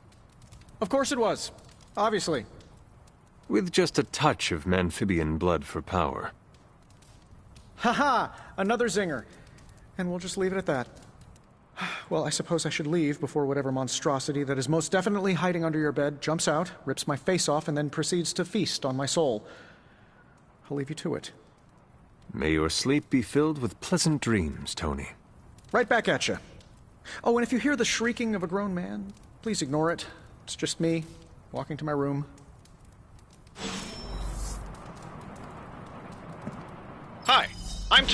Of course it was. Obviously. With just a touch of amphibian blood for power. Haha! Another zinger. And we'll just leave it at that. Well, I suppose I should leave before whatever monstrosity that is most definitely hiding under your bed jumps out, rips my face off, and then proceeds to feast on my soul. I'll leave you to it. May your sleep be filled with pleasant dreams, Tony. Right back at you. Oh, and if you hear the shrieking of a grown man, please ignore it. It's just me, walking to my room. Hi,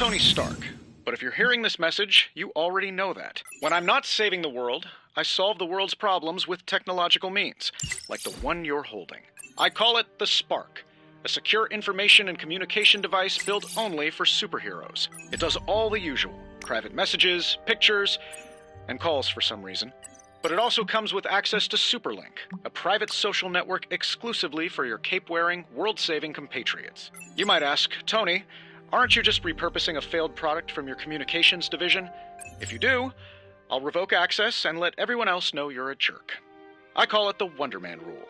Tony Stark, but if you're hearing this message, you already know that. When I'm not saving the world, I solve the world's problems with technological means, like the one you're holding. I call it the Spark, a secure information and communication device built only for superheroes. It does all the usual, private messages, pictures, and calls for some reason. But it also comes with access to Superlink, a private social network exclusively for your cape-wearing, world-saving compatriots. You might ask, Tony, aren't you just repurposing a failed product from your communications division? If you do, I'll revoke access and let everyone else know you're a jerk. I call it the Wonder Man rule.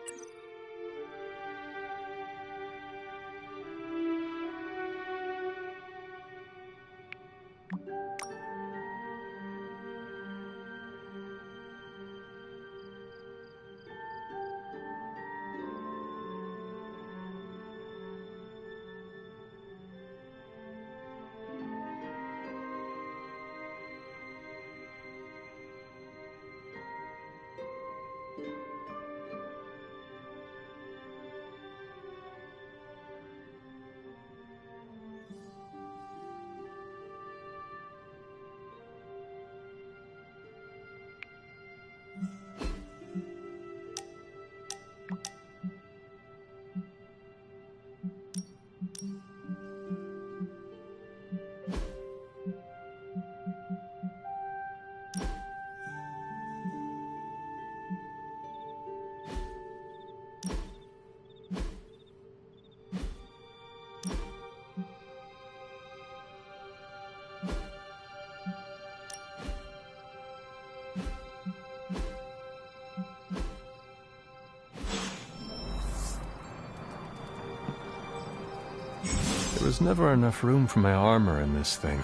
There was never enough room for my armor in this thing.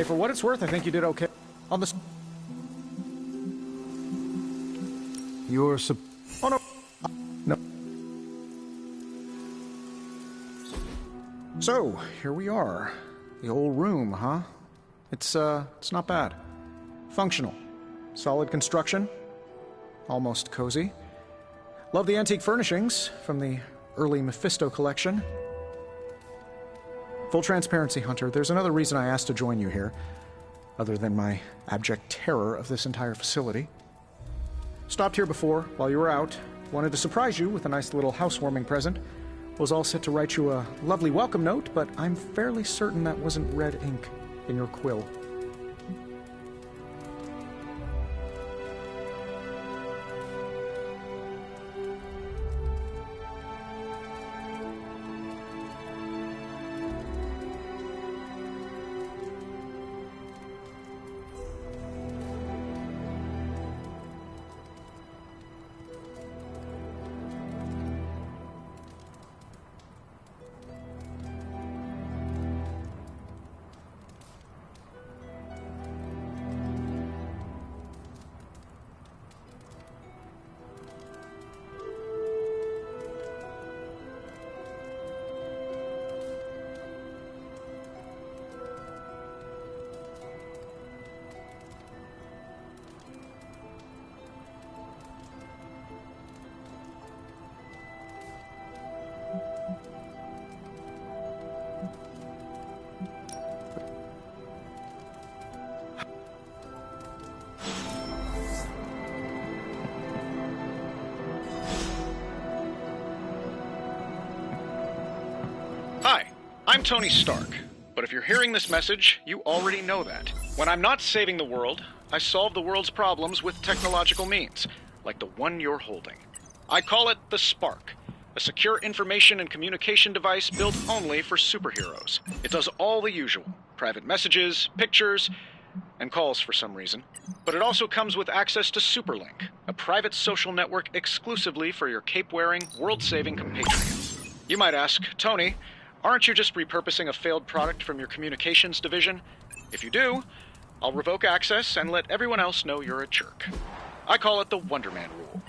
Hey, for what it's worth, I think you did okay. On the... You're Oh, no. No. So, here we are. The old room, huh? It's not bad. Functional. Solid construction. Almost cozy. Love the antique furnishings from the early Mephisto collection. Full transparency, Hunter, there's another reason I asked to join you here, other than my abject terror of this entire facility. Stopped here before, while you were out. Wanted to surprise you with a nice little housewarming present. Was all set to write you a lovely welcome note, but I'm fairly certain that wasn't red ink in your quill. I'm Tony Stark, but if you're hearing this message, you already know that. When I'm not saving the world, I solve the world's problems with technological means, like the one you're holding. I call it the Spark, a secure information and communication device built only for superheroes. It does all the usual, private messages, pictures, and calls for some reason. But it also comes with access to Superlink, a private social network exclusively for your cape-wearing, world-saving compatriots. You might ask, Tony, aren't you just repurposing a failed product from your communications division? If you do, I'll revoke access and let everyone else know you're a jerk. I call it the Wonder Man rule.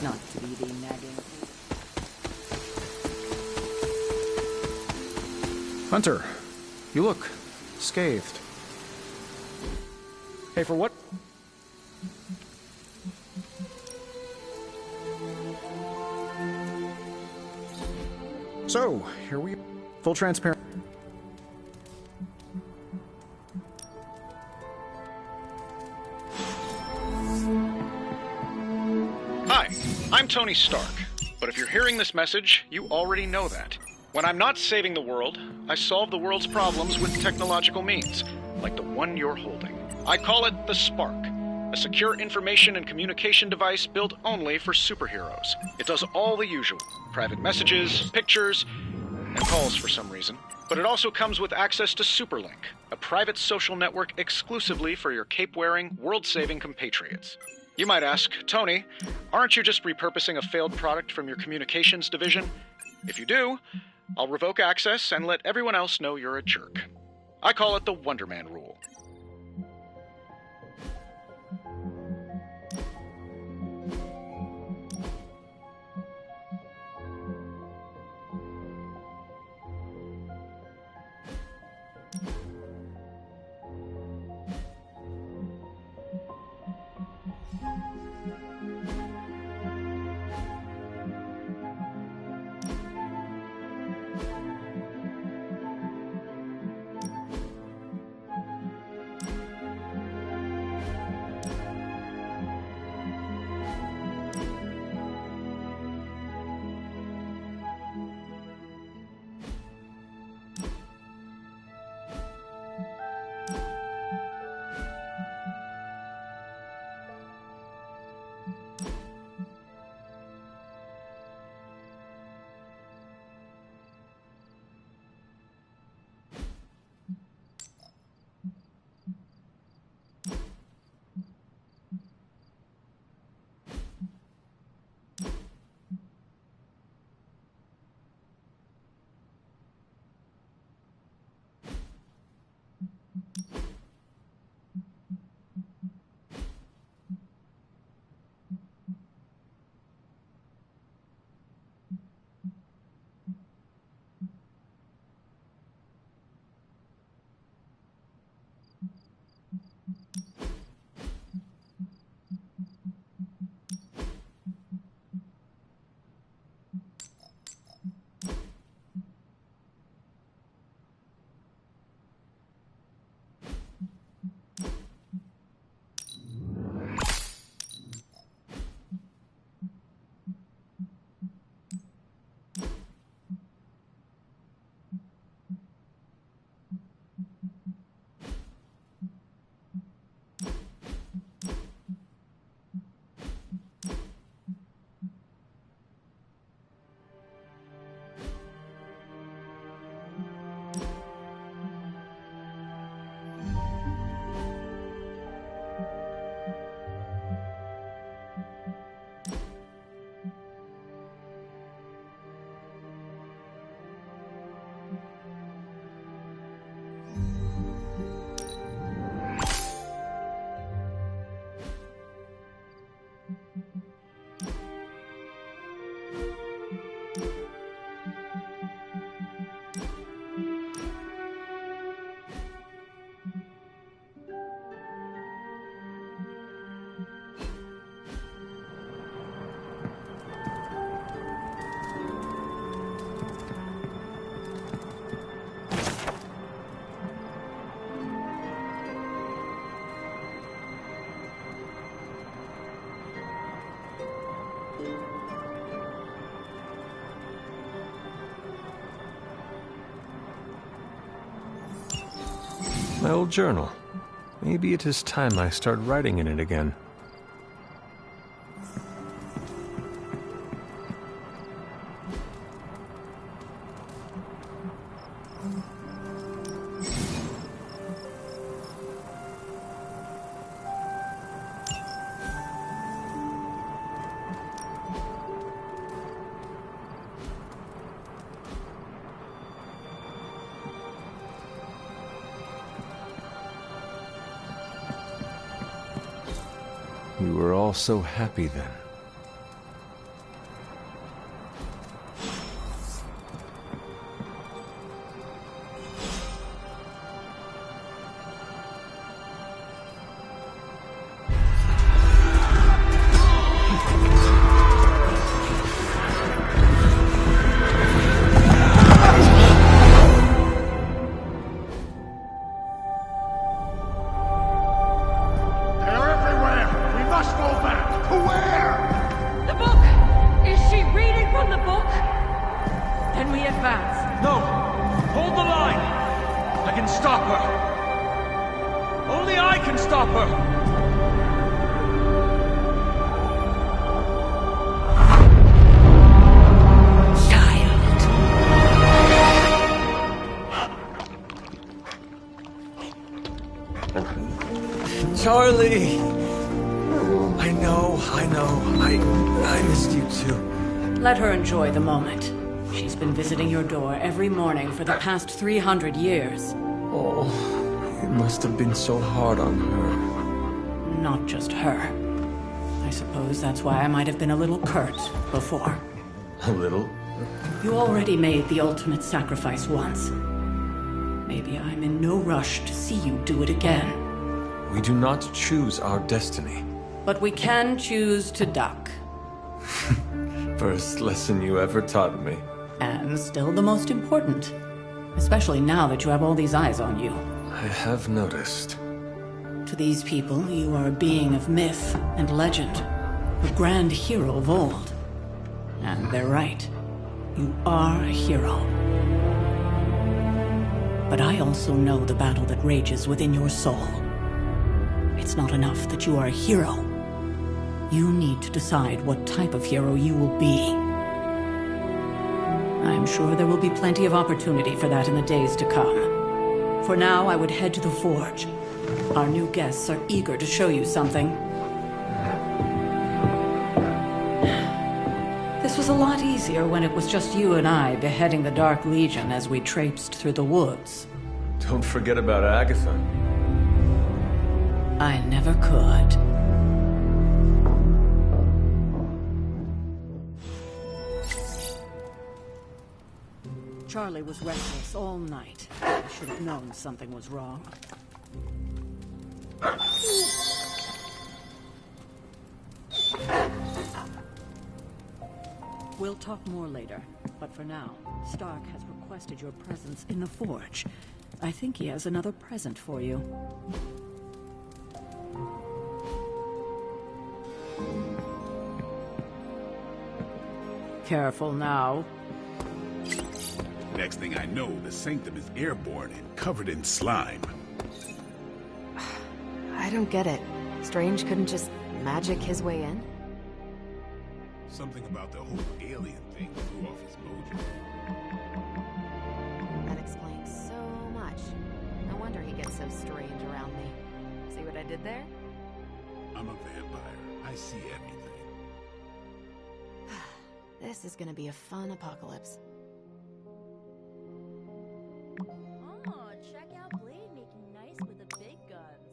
Not bleeding, nagging. Hunter, you look scathed. Hey, for what? So, here we... Full transparent... Hi, I'm Tony Stark. But if you're hearing this message, you already know that. When I'm not saving the world, I solve the world's problems with technological means, like the one you're holding. I call it the Spark, a secure information and communication device built only for superheroes. It does all the usual, private messages, pictures, and calls for some reason. But it also comes with access to Superlink, a private social network exclusively for your cape-wearing, world-saving compatriots. You might ask, Tony, aren't you just repurposing a failed product from your communications division? If you do, I'll revoke access and let everyone else know you're a jerk. I call it the Wonder Man rule. My old journal. Maybe it is time I start writing in it again. We were all so happy then. I can stop her! Only I can stop her! Charlie! I know. I missed you too. Let her enjoy the moment. She's been visiting your door every morning for the past 300 years. Oh, it must have been so hard on her. Not just her. I suppose that's why I might have been a little curt before. A little? You already made the ultimate sacrifice once. Maybe I'm in no rush to see you do it again. We do not choose our destiny. But we can choose to duck. First lesson you ever taught me. And still the most important. Especially now that you have all these eyes on you. I have noticed. To these people, you are a being of myth and legend. A grand hero of old. And they're right. You are a hero. But I also know the battle that rages within your soul. It's not enough that you are a hero. You need to decide what type of hero you will be. I'm sure there will be plenty of opportunity for that in the days to come. For now, I would head to the Forge. Our new guests are eager to show you something. This was a lot easier when it was just you and I beheading the Dark Legion as we traipsed through the woods. Don't forget about Agatha. I never could. Charlie was restless all night. I should have known something was wrong. We'll talk more later, but for now, Stark has requested your presence in the Forge. I think he has another present for you. Careful now. Next thing I know, the Sanctum is airborne and covered in slime. I don't get it. Strange couldn't just magic his way in? Something about the whole alien thing threw off his mojo. That explains so much. No wonder he gets so strange around me. See what I did there? I'm a vampire. I see everything. This is gonna be a fun apocalypse. Oh, check out Blade making nice with the big guns.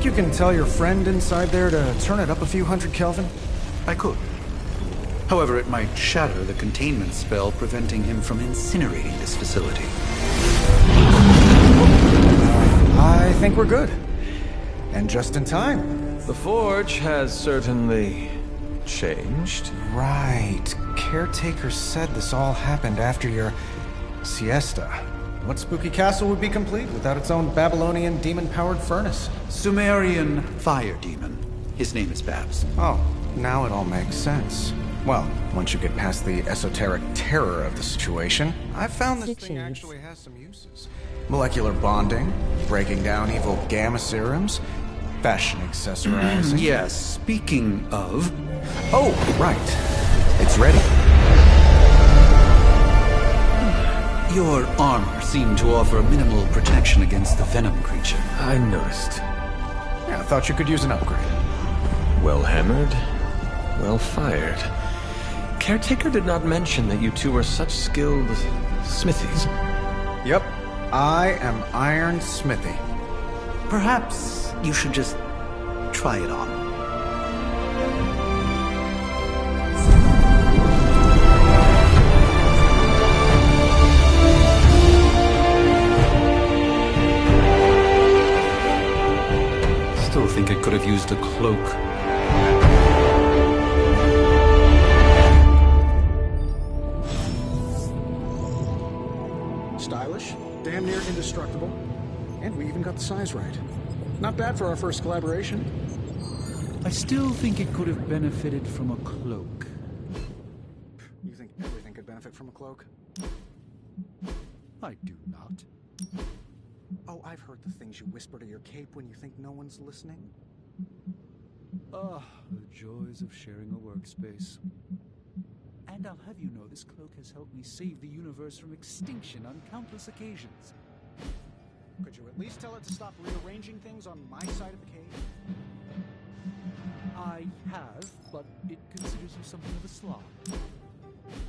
think you can tell your friend inside there to turn it up a few hundred Kelvin? I could. However, it might shatter the containment spell preventing him from incinerating this facility. I think we're good. And just in time. The Forge has certainly changed. Right. Caretaker said this all happened after your siesta. What spooky castle would be complete without its own Babylonian demon-powered furnace? Sumerian fire demon. His name is Babs. Oh, now it all makes sense. Well, once you get past the esoteric terror of the situation, I've found this thing actually has some uses. Molecular bonding, breaking down evil gamma serums, fashion accessorizing. Yes, speaking of... Oh, right. It's ready. Your armor seemed to offer minimal protection against the venom creature. I noticed. Yeah, I thought you could use an upgrade. Well hammered, well fired. Caretaker did not mention that you two were such skilled smithies. Yep, I am Iron Smithy. Perhaps you should just try it on. Still think it could have used a cloak. Stylish, damn near indestructible, and we even got the size right. Not bad for our first collaboration. I still think it could have benefited from a cloak. You think everything could benefit from a cloak? I do not. Oh, I've heard the things you whisper to your cape when you think no one's listening. Ah, the joys of sharing a workspace. And I'll have you know this cloak has helped me save the universe from extinction on countless occasions. Could you at least tell it to stop rearranging things on my side of the cave? I have, but it considers you something of a slob.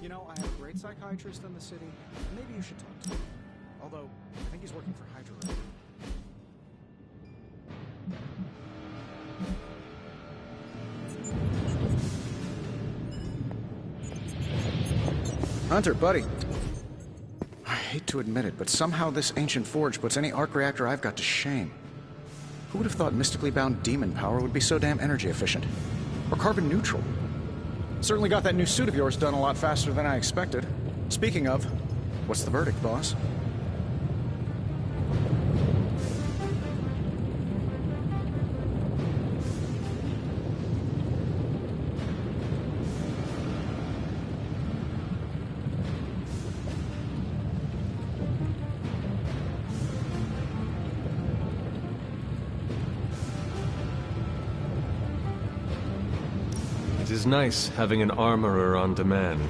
You know, I have a great psychiatrist in the city. Maybe you should talk to him. Although, I think he's working for Hydra right now. Hunter, buddy. I hate to admit it, but somehow this ancient forge puts any arc reactor I've got to shame. Who would have thought mystically bound demon power would be so damn energy efficient? Or carbon neutral? Certainly got that new suit of yours done a lot faster than I expected. Speaking of, what's the verdict, boss? It is nice having an armorer on demand.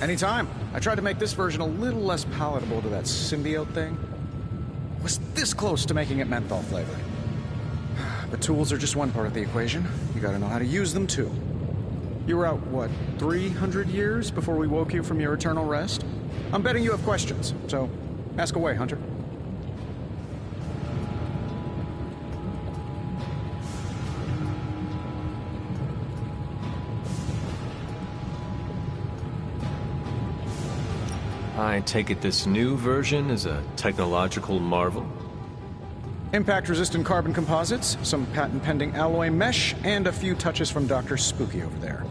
Anytime. I tried to make this version a little less palatable to that symbiote thing. Was this close to making it menthol flavored. But tools are just one part of the equation. You gotta know how to use them too. You were out, what, 300 years before we woke you from your eternal rest? I'm betting you have questions, so ask away, Hunter. I take it this new version is a technological marvel? Impact-resistant carbon composites, some patent-pending alloy mesh, and a few touches from Dr. Spooky over there.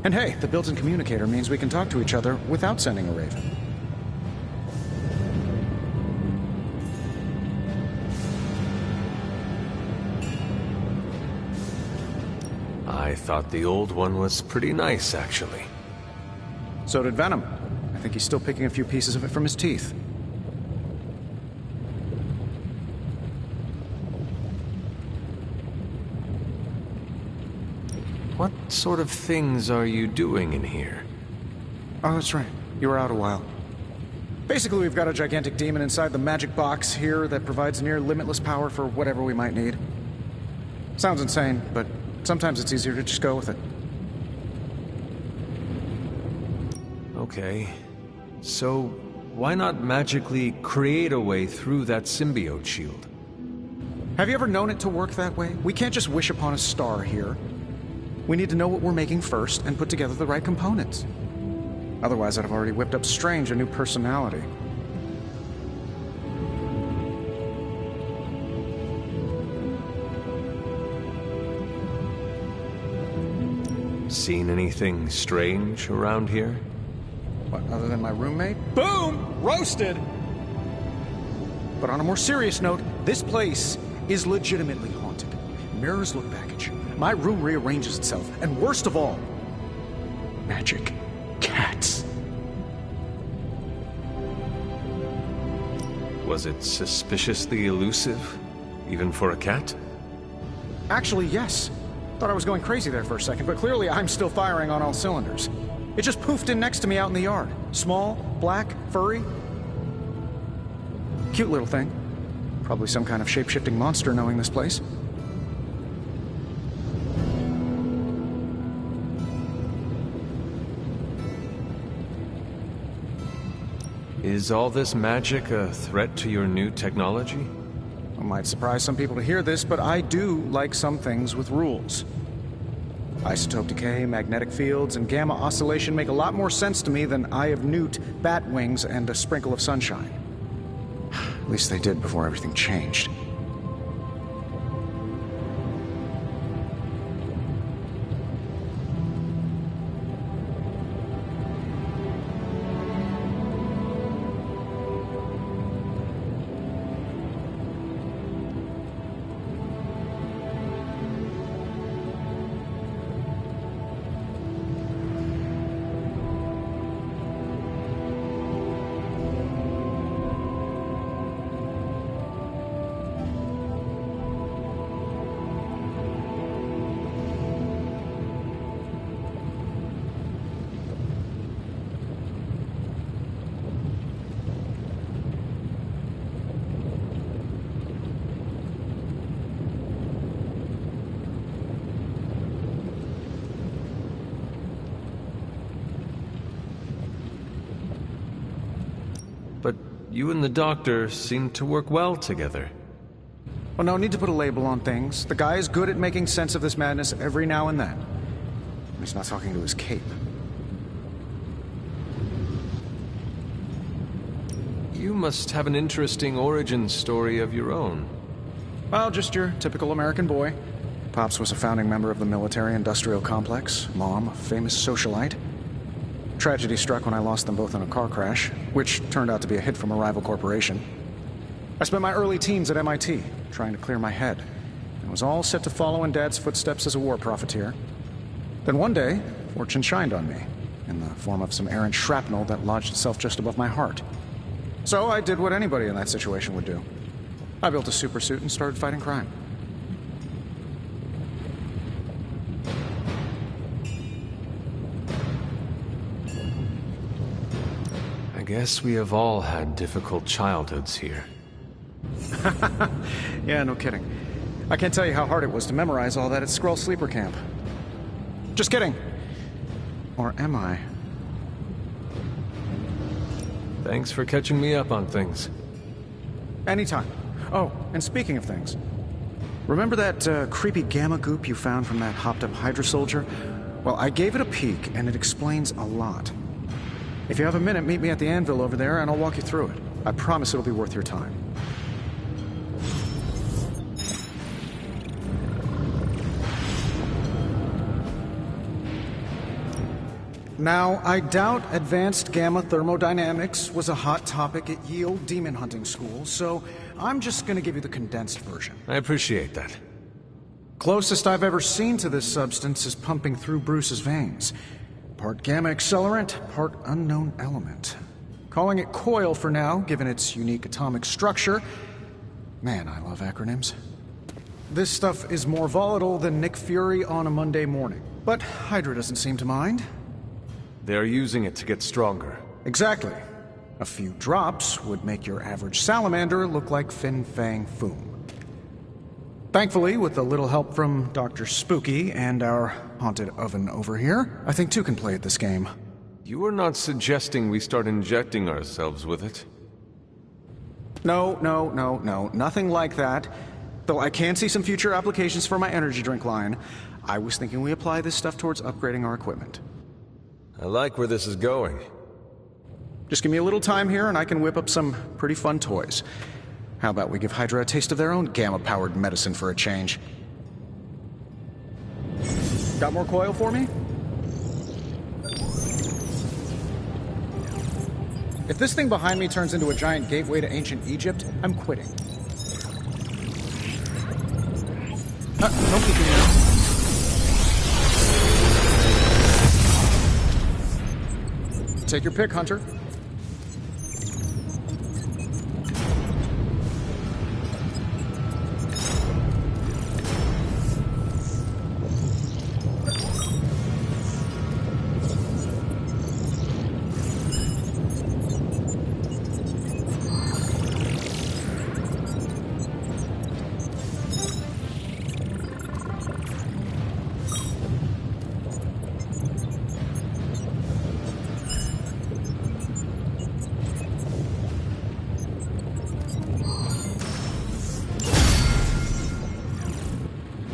And hey, the built-in communicator means we can talk to each other without sending a raven. I thought the old one was pretty nice, actually. So did Venom. I think he's still picking a few pieces of it from his teeth. What sort of things are you doing in here? Oh, that's right. You were out a while. Basically, we've got a gigantic demon inside the magic box here that provides near limitless power for whatever we might need. Sounds insane, but sometimes it's easier to just go with it. Okay. So, why not magically create a way through that symbiote shield? Have you ever known it to work that way? We can't just wish upon a star here. We need to know what we're making first and put together the right components. Otherwise, I'd have already whipped up Strange a new personality. Seen anything strange around here? What, other than my roommate? Boom! Roasted! But on a more serious note, this place is legitimately haunted. Mirrors look back at you. My room rearranges itself. And worst of all, magic cats. Was it suspiciously elusive, even for a cat? Actually, yes. Thought I was going crazy there for a second, but clearly I'm still firing on all cylinders. It just poofed in next to me out in the yard. Small, black, furry. Cute little thing. Probably some kind of shape-shifting monster knowing this place. Is all this magic a threat to your new technology? It might surprise some people to hear this, but I do like some things with rules. Isotope decay, magnetic fields, and gamma oscillation make a lot more sense to me than Eye of Newt, bat wings, and a sprinkle of sunshine. At least they did before everything changed. But you and the doctor seem to work well together. Well, no need to put a label on things. The guy is good at making sense of this madness every now and then. He's not talking to his cape. You must have an interesting origin story of your own. Well, just your typical American boy. Pops was a founding member of the military-industrial complex. Mom, a famous socialite. Tragedy struck when I lost them both in a car crash, which turned out to be a hit from a rival corporation. I spent my early teens at MIT, trying to clear my head, and was all set to follow in Dad's footsteps as a war profiteer. Then one day, fortune shined on me, in the form of some errant shrapnel that lodged itself just above my heart. So I did what anybody in that situation would do. I built a supersuit and started fighting crime. I guess we have all had difficult childhoods here. Yeah, no kidding. I can't tell you how hard it was to memorize all that at Skrull Sleeper Camp. Just kidding. Or am I? Thanks for catching me up on things. Anytime. Oh, and speaking of things, remember that creepy gamma goop you found from that hopped-up Hydra soldier? Well, I gave it a peek, and it explains a lot. If you have a minute, meet me at the anvil over there, and I'll walk you through it. I promise it'll be worth your time. Now, I doubt advanced gamma thermodynamics was a hot topic at Yield Demon Hunting School, so I'm just gonna give you the condensed version. I appreciate that. Closest I've ever seen to this substance is pumping through Bruce's veins. Part gamma accelerant, part unknown element. Calling it Coil for now, given its unique atomic structure. Man, I love acronyms. This stuff is more volatile than Nick Fury on a Monday morning. But Hydra doesn't seem to mind. They're using it to get stronger. Exactly. A few drops would make your average salamander look like Fin Fang Foom. Thankfully, with a little help from Dr. Spooky and our haunted oven over here, I think two can play at this game. You are not suggesting we start injecting ourselves with it? No. Nothing like that. Though I can see some future applications for my energy drink line, I was thinking we apply this stuff towards upgrading our equipment. I like where this is going. Just give me a little time here and I can whip up some pretty fun toys. How about we give Hydra a taste of their own gamma-powered medicine for a change? Got more coil for me? If this thing behind me turns into a giant gateway to ancient Egypt, I'm quitting. No peeking now. Take your pick, Hunter.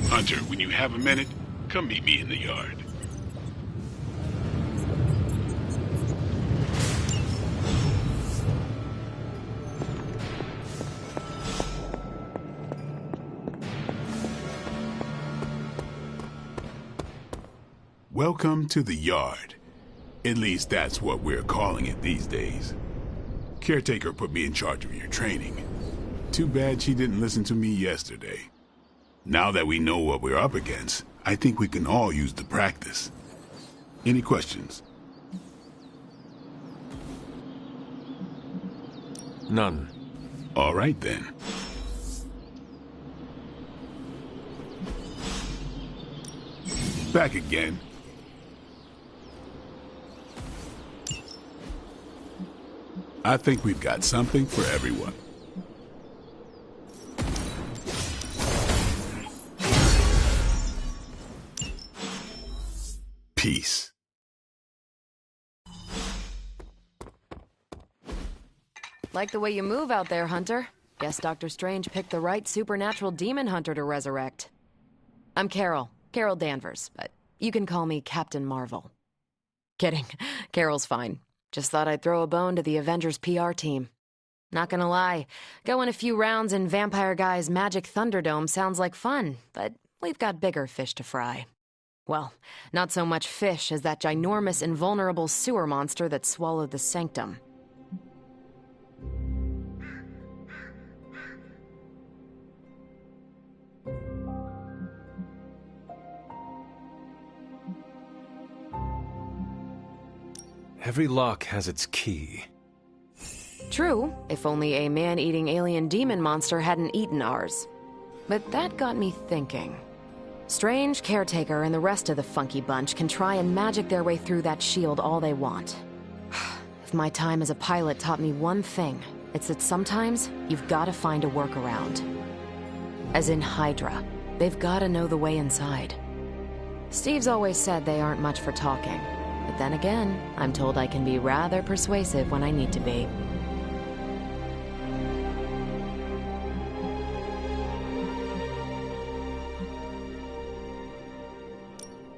Hunter, when you have a minute, come meet me in the yard. Welcome to the yard. At least that's what we're calling it these days. Caretaker put me in charge of your training. Too bad she didn't listen to me yesterday. Now that we know what we're up against, I think we can all use the practice. Any questions? None. All right then. Back again. I think we've got something for everyone. Peace. Like the way you move out there, Hunter. Guess Dr. Strange picked the right supernatural demon hunter to resurrect. I'm Carol Danvers, but you can call me Captain Marvel. Kidding, Carol's fine. Just thought I'd throw a bone to the Avengers PR team. Not gonna lie, going a few rounds in Vampire Guy's Magic Thunderdome sounds like fun, but we've got bigger fish to fry. Well, not so much fish as that ginormous, invulnerable sewer monster that swallowed the Sanctum. Every lock has its key. True, if only a man-eating alien demon monster hadn't eaten ours. But that got me thinking. Strange, Caretaker, and the rest of the funky bunch can try and magic their way through that shield all they want. If my time as a pilot taught me one thing, it's that sometimes you've got to find a workaround. As in Hydra, they've got to know the way inside. Steve's always said they aren't much for talking, but then again, I'm told I can be rather persuasive when I need to be.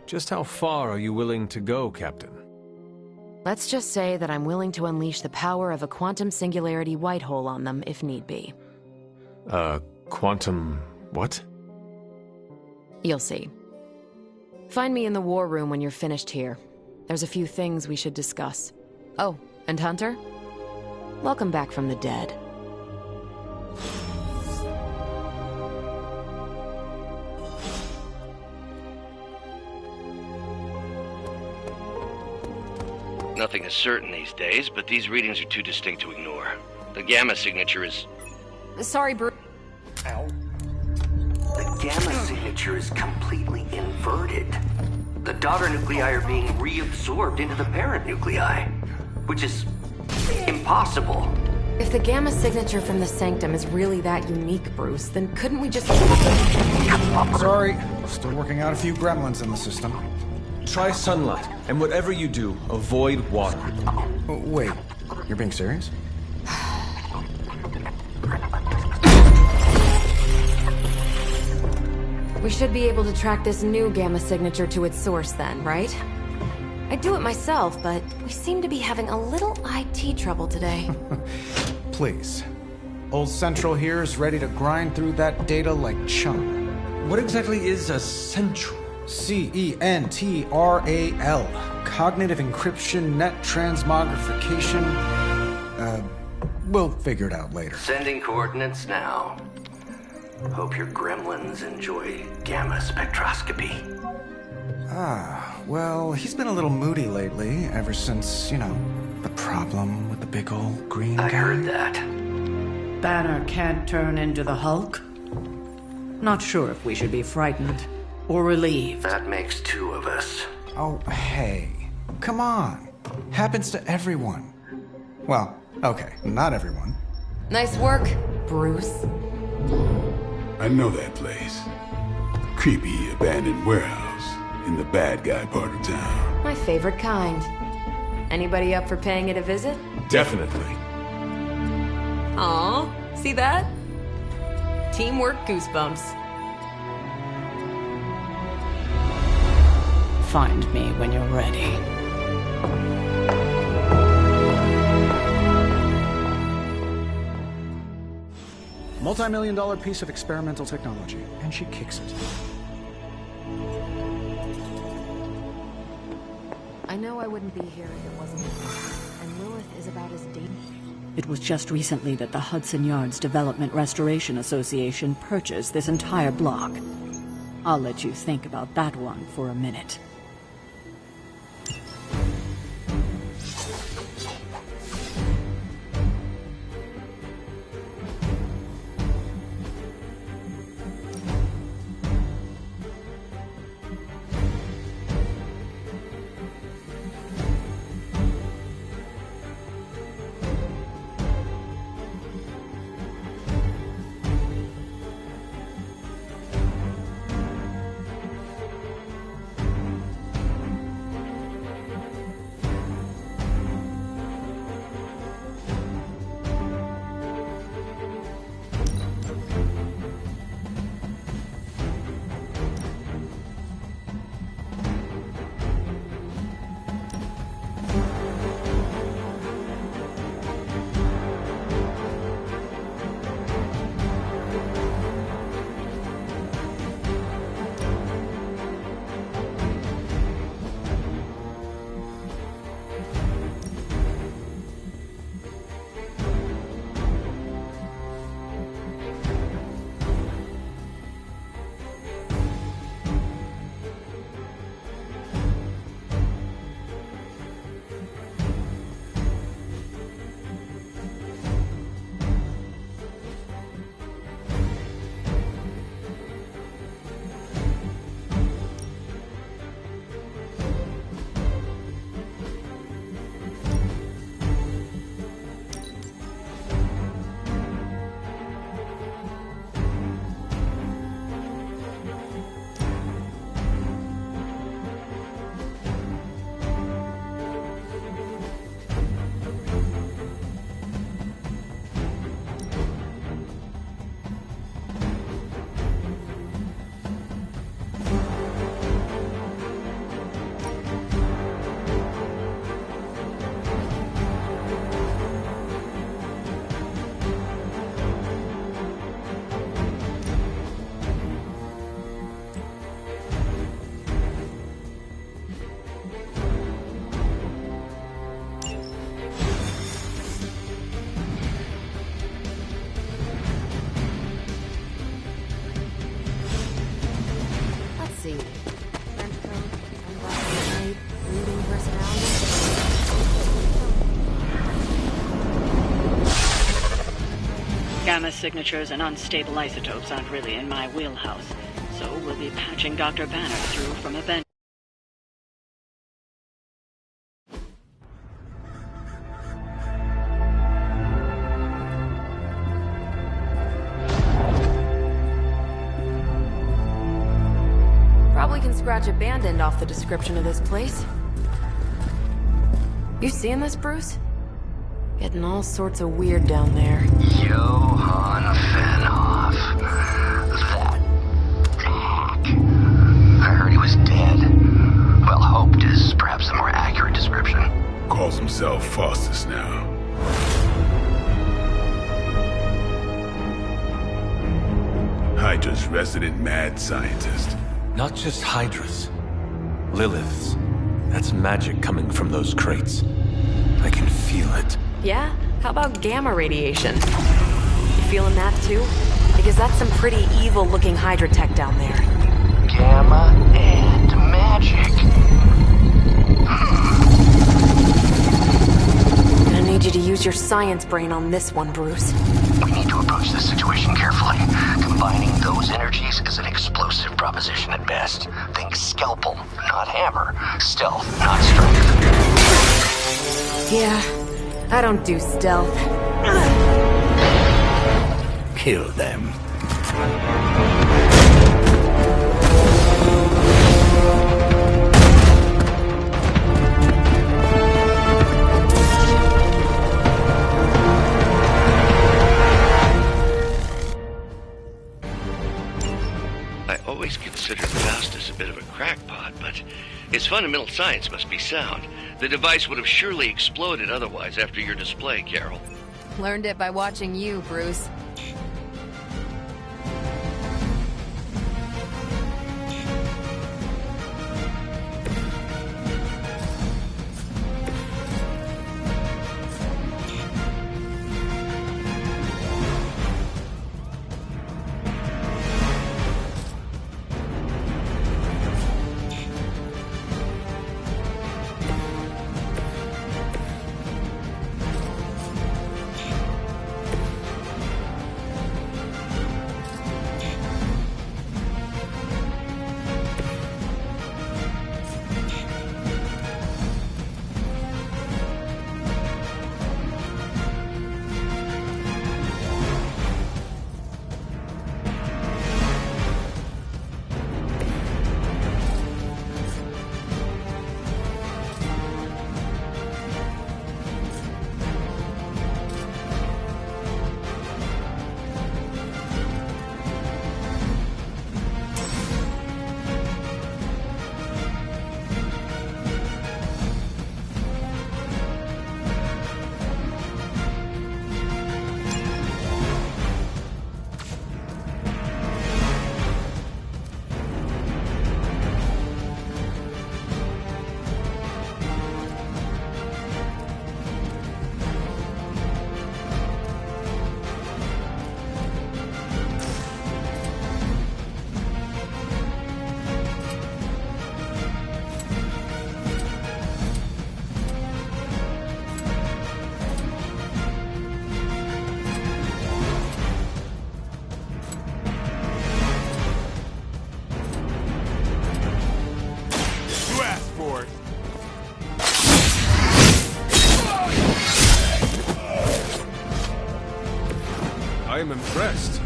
Just how far are you willing to go, Captain? Let's just say that I'm willing to unleash the power of a quantum singularity white hole on them if need be. Quantum... what? You'll see. Find me in the war room when you're finished here. There's a few things we should discuss. Oh, and Hunter? Welcome back from the dead. Nothing is certain these days, but these readings are too distinct to ignore. The gamma signature is... Sorry, Bruce. Ow. The gamma signature is completely inverted. The daughter nuclei are being reabsorbed into the parent nuclei, which is impossible. If the gamma signature from the Sanctum is really that unique, Bruce, then couldn't we just... Sorry, still working out a few gremlins in the system. Try sunlight, and whatever you do, avoid water. Oh, wait, you're being serious? We should be able to track this new gamma signature to its source then, right? I'd do it myself, but we seem to be having a little IT trouble today. Please. Old Central here is ready to grind through that data like chum. What exactly is a Central? CENTRAL. Cognitive Encryption Net Transmogrification. We'll figure it out later. Sending coordinates now. Hope your gremlins enjoy gamma spectroscopy. Well, he's been a little moody lately, ever since, the problem with the big old green guy. I heard that. Banner can't turn into the Hulk? Not sure if we should be frightened or relieved. That makes two of us. Oh, hey. Come on. Happens to everyone. Well, okay, not everyone. Nice work, Bruce. I know that place. Creepy abandoned warehouse in the bad guy part of town. My favorite kind. Anybody up for paying it a visit? Definitely. Aw, see that? Teamwork goosebumps. Find me when you're ready. Multi-million-dollar piece of experimental technology, and she kicks it. I know I wouldn't be here if it wasn't for Lilith, and Lilith is about as dangerous. It was just recently that the Hudson Yards Development Restoration Association purchased this entire block. I'll let you think about that one for a minute. Gamma signatures and unstable isotopes aren't really in my wheelhouse, so we'll be patching Dr. Banner through from a bench. Probably can scratch abandoned off the description of this place. You seeing this, Bruce? Getting all sorts of weird down there. Johann Fenhoff. Hydra's resident mad scientist. Not just Hydra's. Lilith's. That's magic coming from those crates. I can feel it. Yeah? How about gamma radiation? You feeling that too? Because that's some pretty evil-looking Hydra tech down there. Gamma and magic. I need you to use your science brain on this one, Bruce. We need to approach this situation carefully. Combining those energies is an explosive proposition at best. Think scalpel, not hammer. Stealth, not strength. Yeah, I don't do stealth. Kill them. I always considered Faustus a bit of a crackpot, but his fundamental science must be sound. The device would have surely exploded otherwise after your display, Carol. Learned it by watching you, Bruce. I am impressed.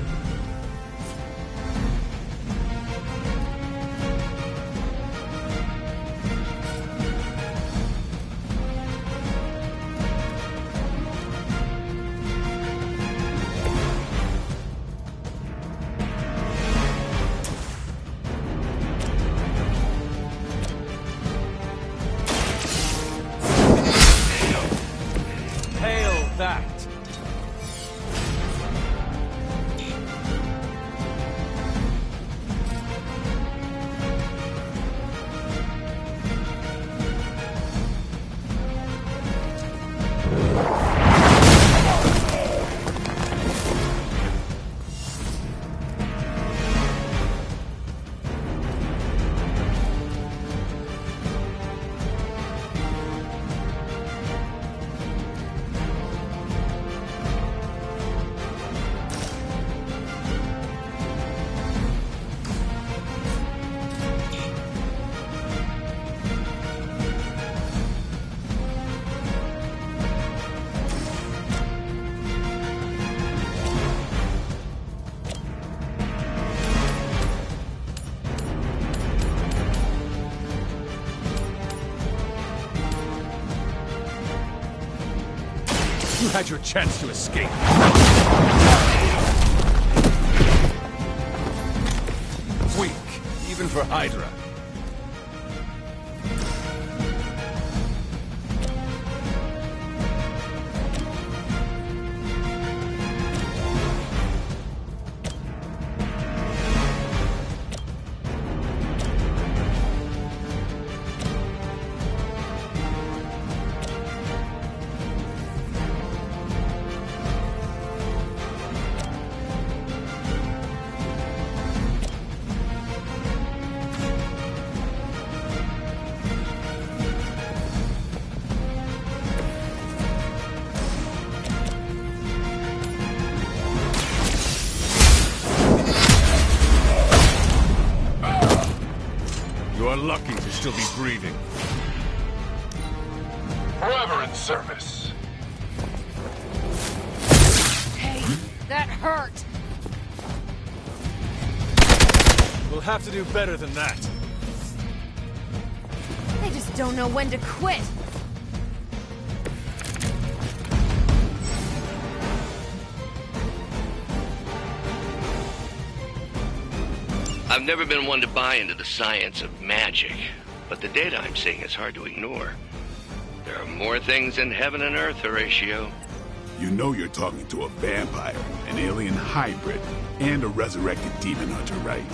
Hail that! You had your chance to escape. Weak, even for Hydra. You're lucky to still be breathing. Forever in service. Hey, that hurt! We'll have to do better than that. They just don't know when to quit. I've never been one to buy into the science of magic, but the data I'm seeing is hard to ignore. There are more things in heaven and earth, Horatio. You know you're talking to a vampire, an alien hybrid, and a resurrected demon hunter, right?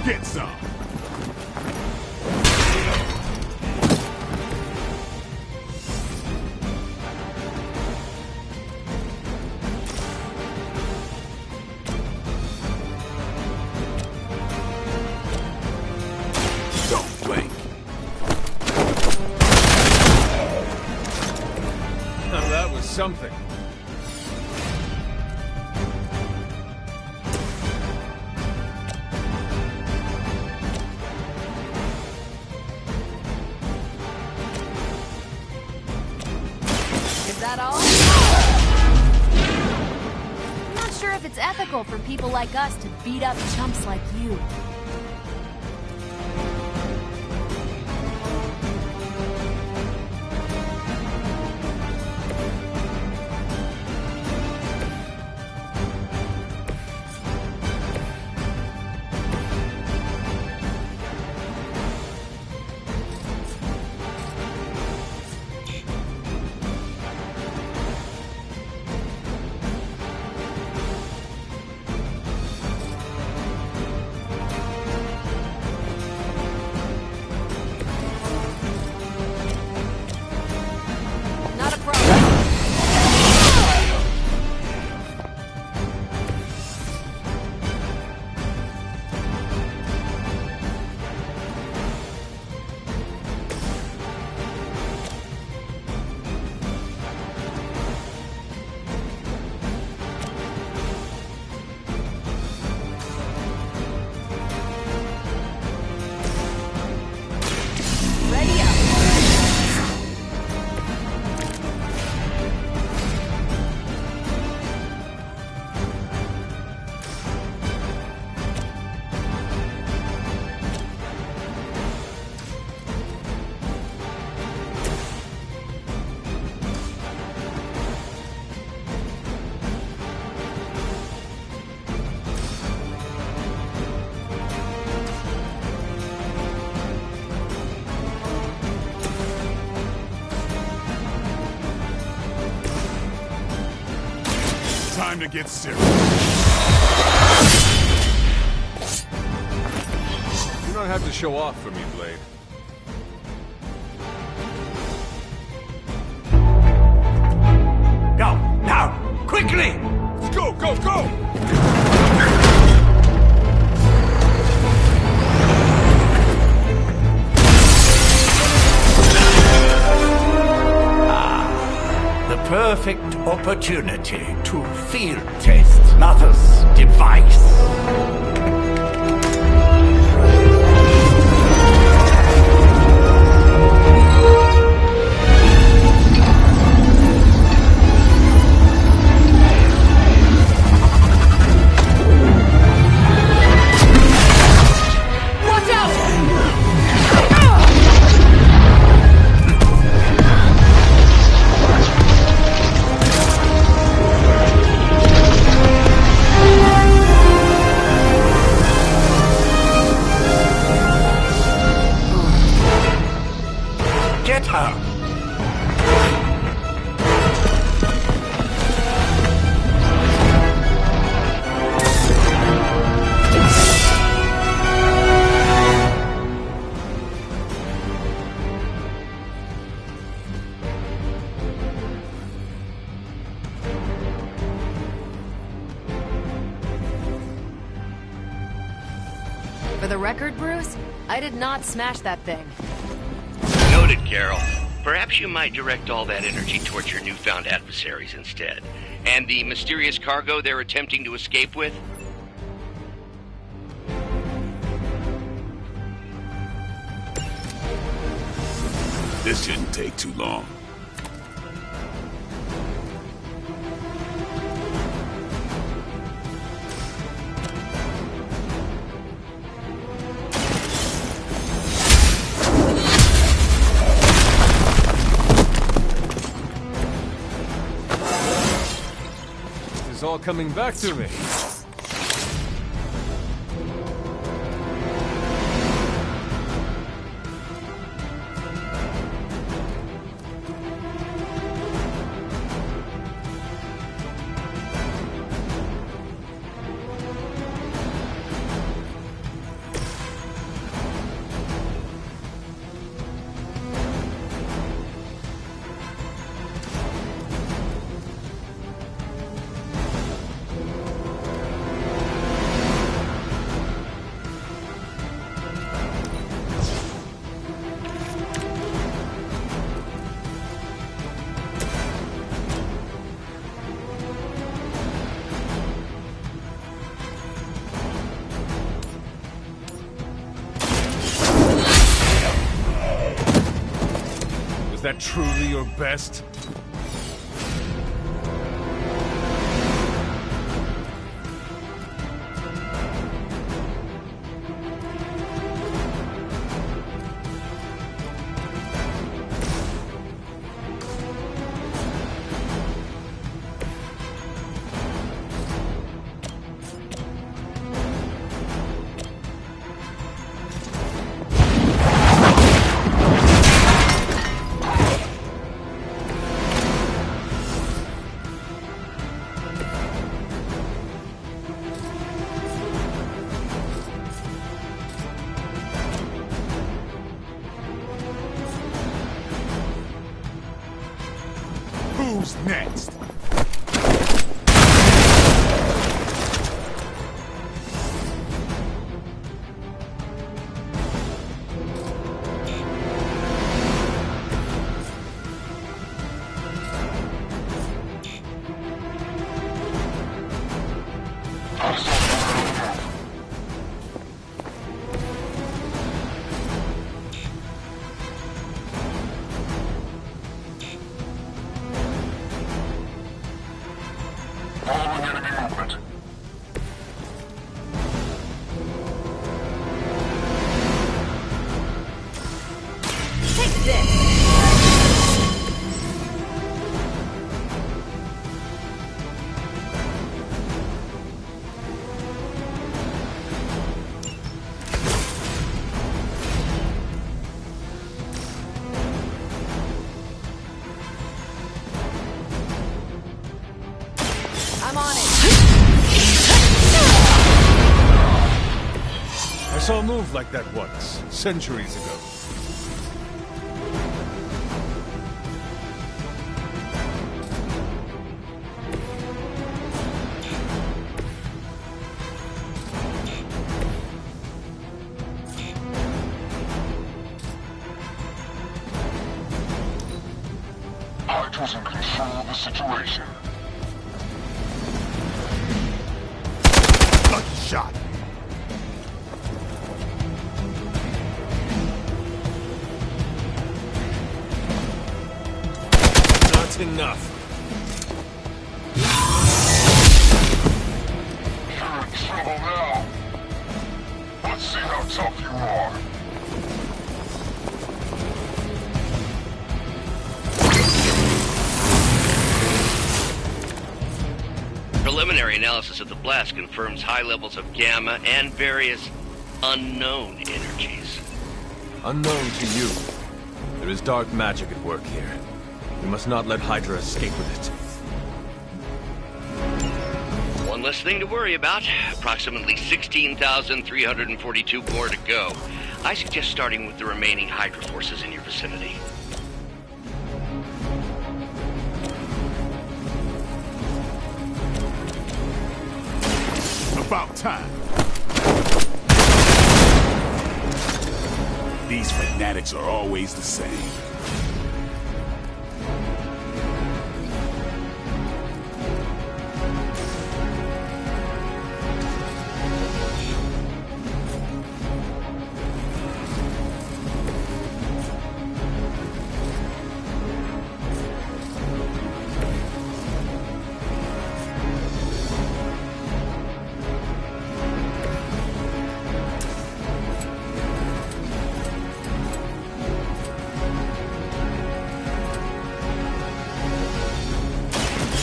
Get some! Don't blink. Now that was something. Is that all? I'm not sure if it's ethical for people like us to beat up chumps like you. Not a problem. Ready up. Time to get serious. You don't have to show off for me, Blade. Go, now, quickly! Let's go, go, go! The perfect opportunity to field test Mother's device. Watch out! the record, Bruce, I did not smash that thing. Noted, Carol. Perhaps you might direct all that energy towards your newfound adversaries instead. And the mysterious cargo they're attempting to escape with? This shouldn't take too long. It's all coming back to me. Is that truly your best? Who's next? Following enemy movement. Take this! I'm on it. I saw a move like that once, centuries ago. Hydra's in control of the situation. Lucky shot. Not enough. You're in trouble now. Let's see how tough you are. Preliminary analysis of the blast confirms high levels of gamma and various unknown energies. Unknown to you. There is dark magic at work here. We must not let Hydra escape with it. One less thing to worry about. Approximately 16,342 more to go. I suggest starting with the remaining Hydra forces in your vicinity. About time. These fanatics are always the same.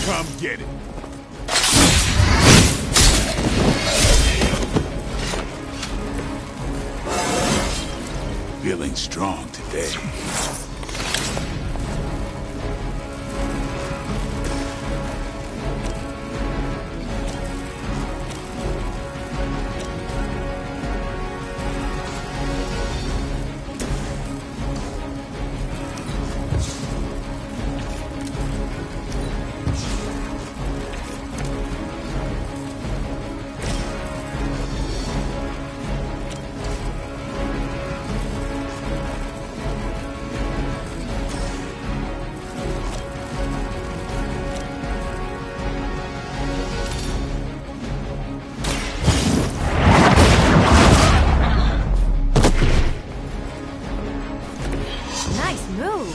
Come get it. Feeling strong today. Nice move.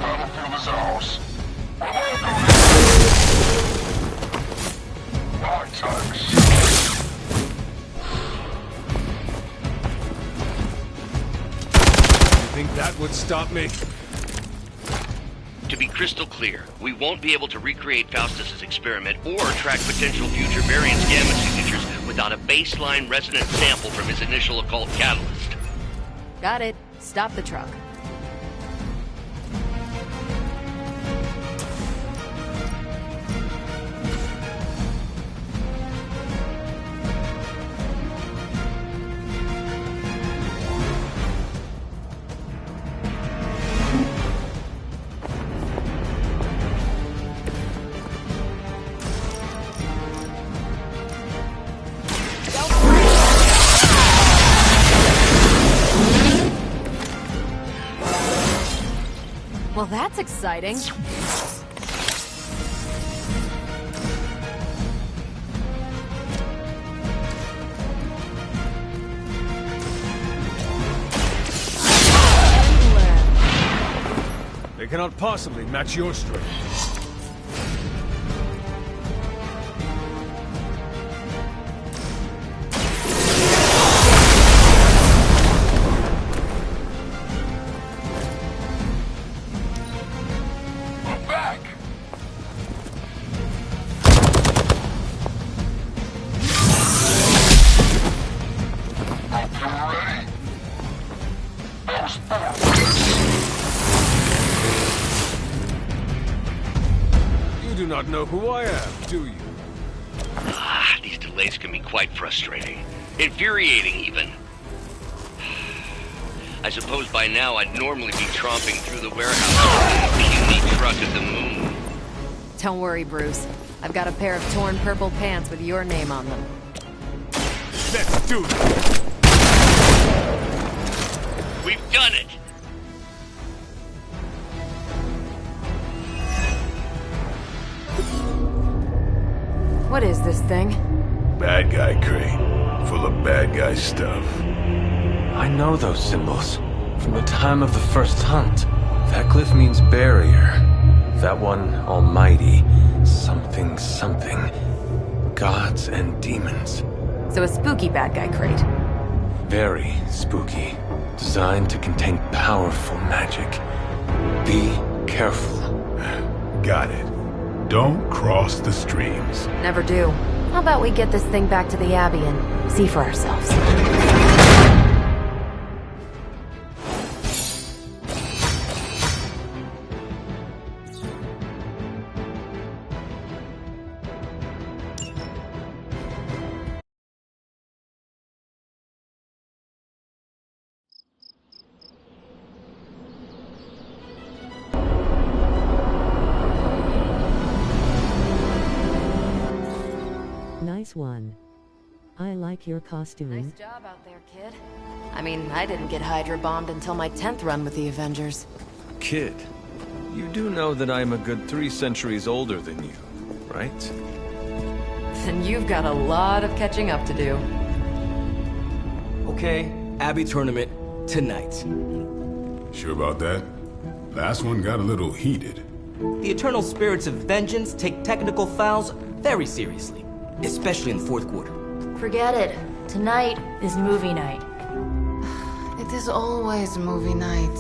Battlefield is ours. Hard times. You think that would stop me? To be crystal clear, we won't be able to recreate Faustus's experiment or track potential future variance gamma signatures without a baseline resonant sample from his initial occult catalyst. Got it. Stop the truck. Well, that's exciting. They cannot possibly match your strength. You do not know who I am, do you? These delays can be quite frustrating. Infuriating, even. I suppose by now I'd normally be tromping through the warehouse in a puny truck at the moon. Don't worry, Bruce. I've got a pair of torn purple pants with your name on them. Let's do it! We've done it! What is this thing? Bad guy crate, full of bad guy stuff. I know those symbols from the time of the first hunt. That glyph means barrier. That one, almighty. Something, something. Gods and demons. So a spooky bad guy crate. Very spooky. Designed to contain powerful magic. Be careful. Got it. Don't cross the streams. Never do. How about we get this thing back to the Abbey and see for ourselves? Nice one. I like your costume. Nice job out there, kid. I mean, I didn't get Hydra bombed until my 10th run with the Avengers. Kid, you do know that I'm a good 3 centuries older than you, right? Then you've got a lot of catching up to do. Okay, Abby tournament tonight. Sure about that? Last one got a little heated. The Eternal Spirits of Vengeance take technical fouls very seriously, especially in the 4th quarter. Forget it. Tonight is movie night. It is always movie night.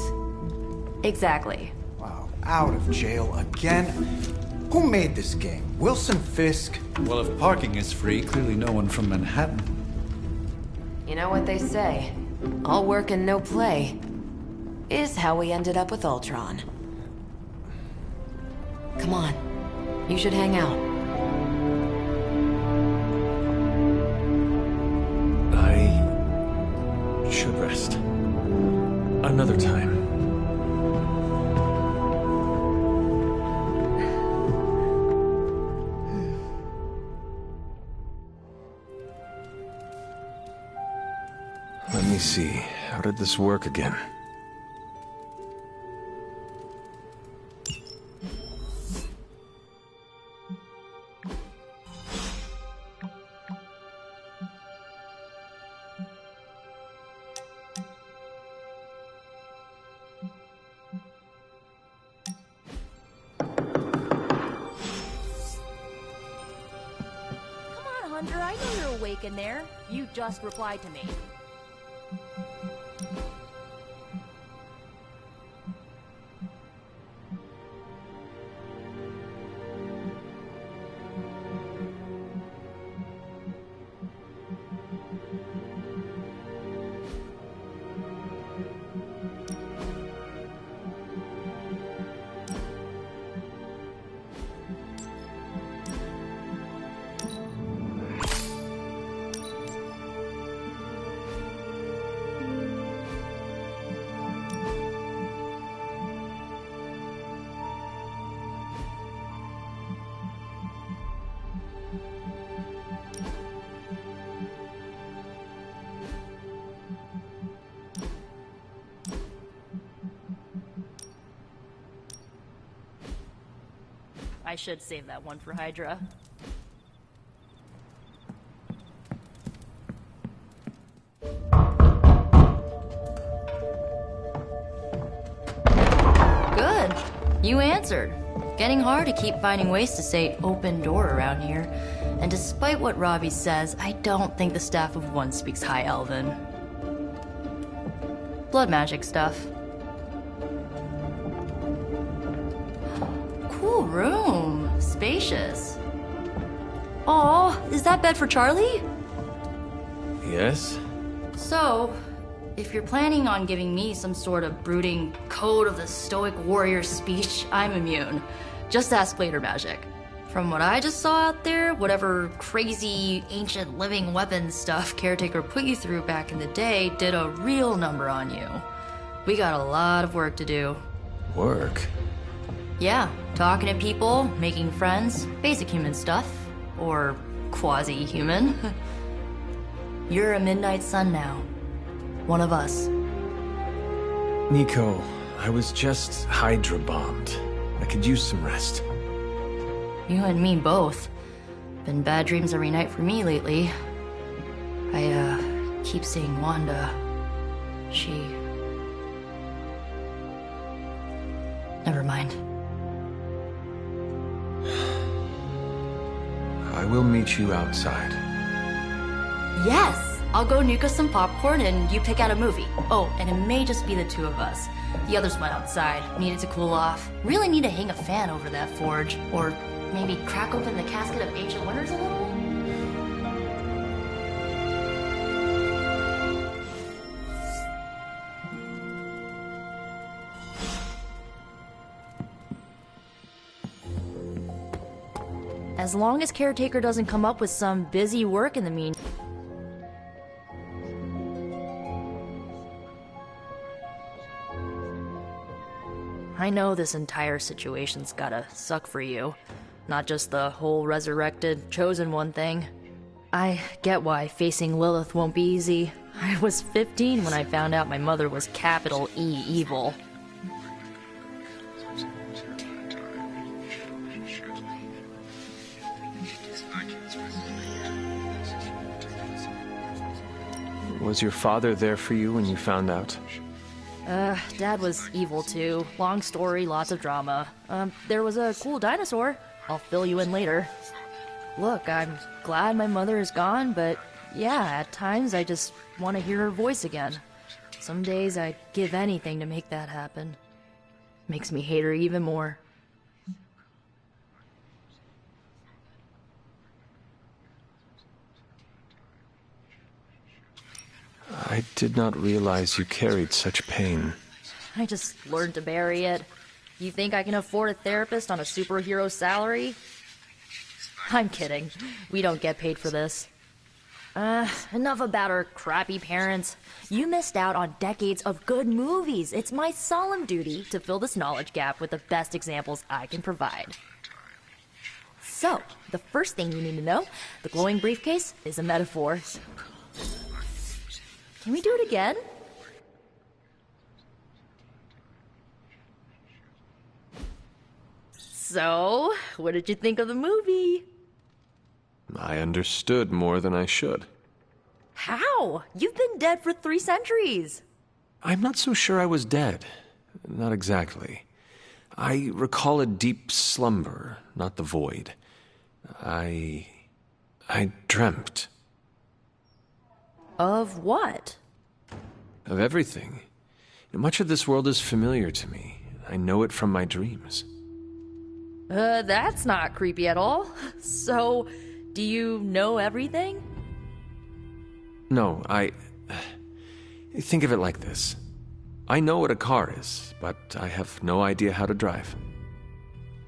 Exactly. Wow, out of jail again? Who made this game? Wilson Fisk? Well, if parking is free, clearly no one from Manhattan. You know what they say? All work and no play is how we ended up with Ultron. Come on. You should hang out. I should rest. Another time. Let me see. How did this work again? Hunter, I know you're awake in there. You just replied to me. I should save that one for Hydra. Good. You answered. Getting hard to keep finding ways to say open door around here. And despite what Robbie says, I don't think the staff of One speaks High Elven. Blood magic stuff. Cool room. Spacious. Aw, is that bed for Charlie? Yes? So, if you're planning on giving me some sort of brooding Code of the Stoic Warrior speech, I'm immune. Just ask later, Magic. From what I just saw out there, whatever crazy ancient living weapons stuff Caretaker put you through back in the day did a real number on you. We got a lot of work to do. Work? Yeah, talking to people, making friends, basic human stuff. Or quasi-human. You're a Midnight Sun now. One of us. Nico, I was just Hydra bombed. I could use some rest. You and me both. Been bad dreams every night for me lately. I, keep seeing Wanda. She... Never mind. I will meet you outside. Yes! I'll go nuke us some popcorn and you pick out a movie. Oh, and it may just be the two of us. The others went outside, needed to cool off. Really need to hang a fan over that forge. Or maybe crack open the casket of Ancient Wonders a little? As long as Caretaker doesn't come up with some busy work in the meantime. I know this entire situation's gotta suck for you. Not just the whole resurrected, chosen one thing. I get why facing Lilith won't be easy. I was 15 when I found out my mother was capital E evil. Was your father there for you when you found out? Dad was evil too. Long story, lots of drama. There was a cool dinosaur. I'll fill you in later. Look, I'm glad my mother is gone, but yeah, at times I just want to hear her voice again. Some days I'd give anything to make that happen. Makes me hate her even more. I did not realize you carried such pain. I just learned to bury it. You think I can afford a therapist on a superhero salary? I'm kidding. We don't get paid for this. Enough about our crappy parents. You missed out on decades of good movies. It's my solemn duty to fill this knowledge gap with the best examples I can provide. So, the first thing you need to know, the glowing briefcase is a metaphor. Can we do it again? So, what did you think of the movie? I understood more than I should. How? You've been dead for 3 centuries. I'm not so sure I was dead. Not exactly. I recall a deep slumber, not the void. I dreamt. Of what? Of everything. Much of this world is familiar to me. I know it from my dreams. That's not creepy at all. So, do you know everything? No, think of it like this. I know what a car is, but I have no idea how to drive.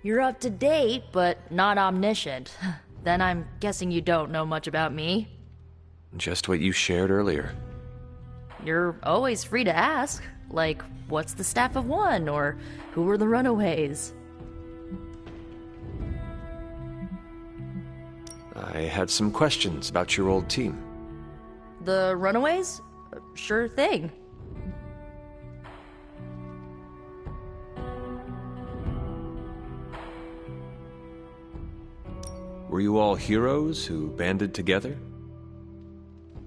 You're up to date, but not omniscient. Then I'm guessing you don't know much about me. Just what you shared earlier. You're always free to ask. Like, what's the Staff of One? Or who were the Runaways? I had some questions about your old team. The Runaways? Sure thing. Were you all heroes who banded together?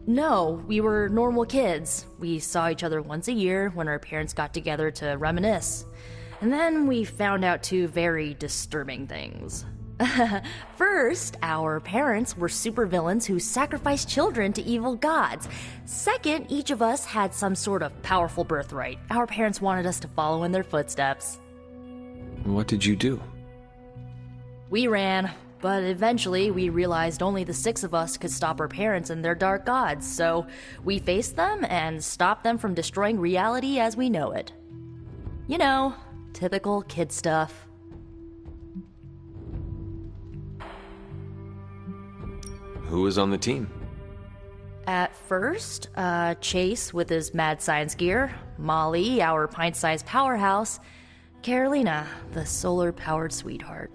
No, we were normal kids. We saw each other once a year when our parents got together to reminisce. And then we found out 2 very disturbing things. First, our parents were supervillains who sacrificed children to evil gods. Second, each of us had some sort of powerful birthright. Our parents wanted us to follow in their footsteps. What did you do? We ran, but eventually we realized only the 6 of us could stop our parents and their dark gods, so we faced them and stopped them from destroying reality as we know it. You know, typical kid stuff. Who was on the team? At first, Chase with his mad science gear, Molly, our pint-sized powerhouse, Carolina, the solar-powered sweetheart.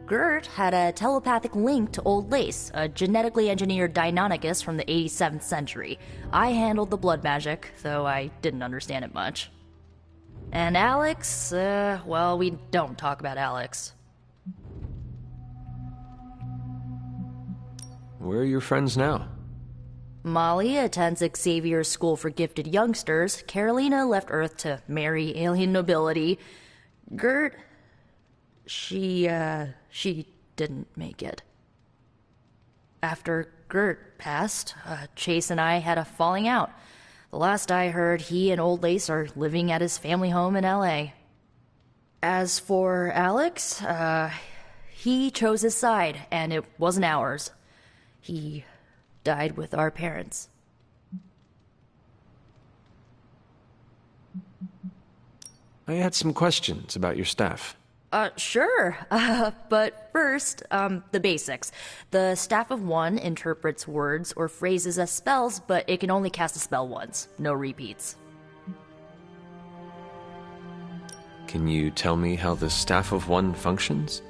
Gert had a telepathic link to Old Lace, a genetically engineered Deinonychus from the 87th century. I handled the blood magic, though I didn't understand it much. And Alex, well, we don't talk about Alex. Where are your friends now? Molly attends Xavier's School for Gifted Youngsters. Carolina left Earth to marry alien nobility. Gert... She didn't make it. After Gert passed, Chase and I had a falling out. The last I heard, he and Old Lace are living at his family home in L.A. As for Alex, he chose his side, and it wasn't ours. He died with our parents. I had some questions about your staff. Sure. But first, the basics. The Staff of One interprets words or phrases as spells, but it can only cast a spell once. No repeats. Can you tell me how the Staff of One functions?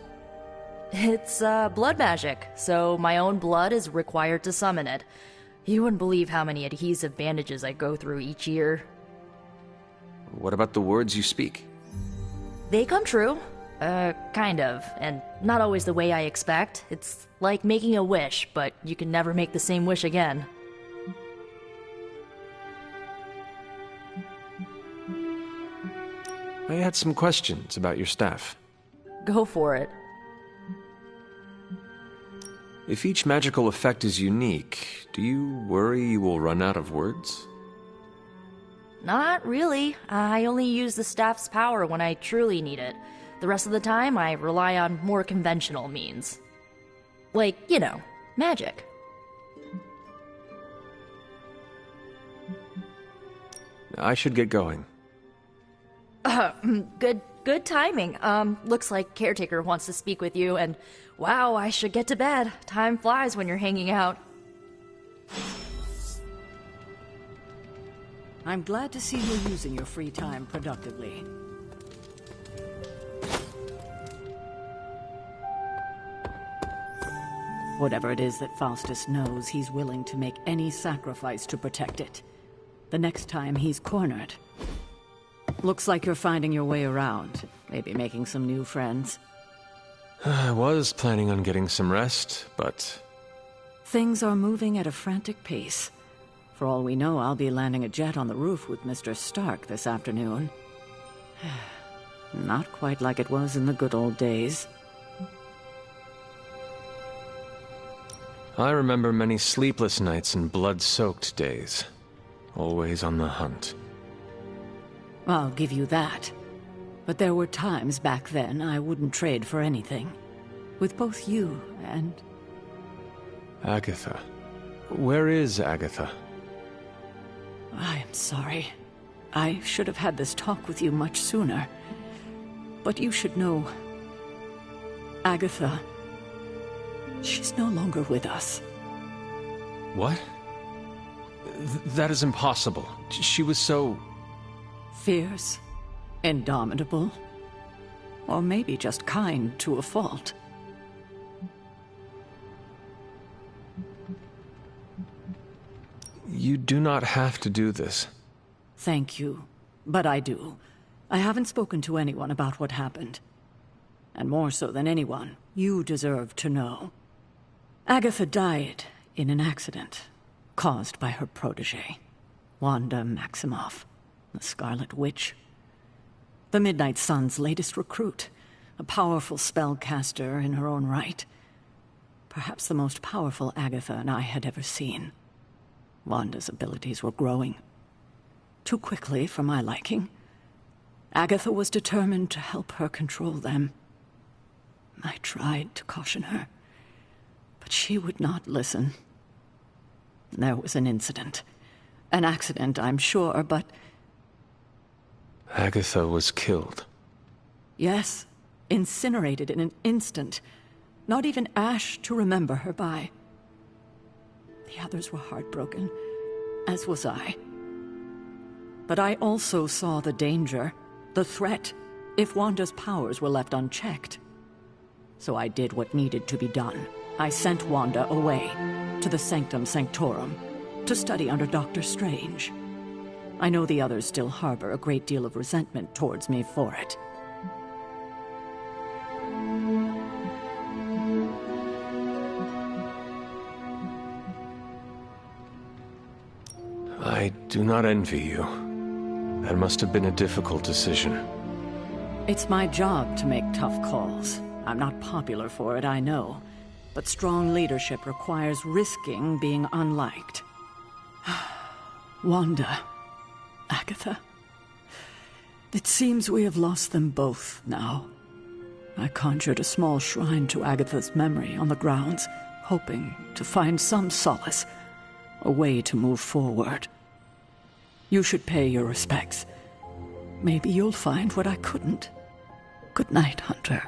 It's, blood magic, so my own blood is required to summon it. You wouldn't believe how many adhesive bandages I go through each year. What about the words you speak? They come true. Kind of, and not always the way I expect. It's like making a wish, but you can never make the same wish again. I had some questions about your staff. Go for it. If each magical effect is unique, do you worry you will run out of words? Not really. I only use the staff's power when I truly need it. The rest of the time, I rely on more conventional means. Like, you know, magic. I should get going. Good timing. Looks like Caretaker wants to speak with you, and wow, I should get to bed. Time flies when you're hanging out. I'm glad to see you're using your free time productively. Whatever it is that Faustus knows, he's willing to make any sacrifice to protect it. The next time he's cornered. Looks like you're finding your way around. Maybe making some new friends. I was planning on getting some rest, but... Things are moving at a frantic pace. For all we know, I'll be landing a jet on the roof with Mr. Stark this afternoon. Not quite like it was in the good old days. I remember many sleepless nights and blood-soaked days. Always on the hunt. I'll give you that. But there were times back then I wouldn't trade for anything. With both you and... Agatha. Where is Agatha? I am sorry. I should have had this talk with you much sooner. But you should know... Agatha... She's no longer with us. What? That is impossible. She was so... Fierce, indomitable, or maybe just kind to a fault. You do not have to do this. Thank you, but I do. I haven't spoken to anyone about what happened. And more so than anyone, you deserve to know. Agatha died in an accident caused by her protege, Wanda Maximoff, the Scarlet Witch. The Midnight Sun's latest recruit, a powerful spellcaster in her own right. Perhaps the most powerful Agatha and I had ever seen. Wanda's abilities were growing. Too quickly for my liking. Agatha was determined to help her control them. I tried to caution her, but she would not listen. There was an incident. An accident, I'm sure, but... Agatha was killed. Yes, incinerated in an instant. Not even ash to remember her by. The others were heartbroken, as was I. But I also saw the danger, the threat, if Wanda's powers were left unchecked. So I did what needed to be done. I sent Wanda away, to the Sanctum Sanctorum, to study under Doctor Strange. I know the others still harbor a great deal of resentment towards me for it. I do not envy you. That must have been a difficult decision. It's my job to make tough calls. I'm not popular for it, I know. But strong leadership requires risking being unliked. Wanda, Agatha. It seems we have lost them both now. I conjured a small shrine to Agatha's memory on the grounds, hoping to find some solace, a way to move forward. You should pay your respects. Maybe you'll find what I couldn't. Good night, Hunter.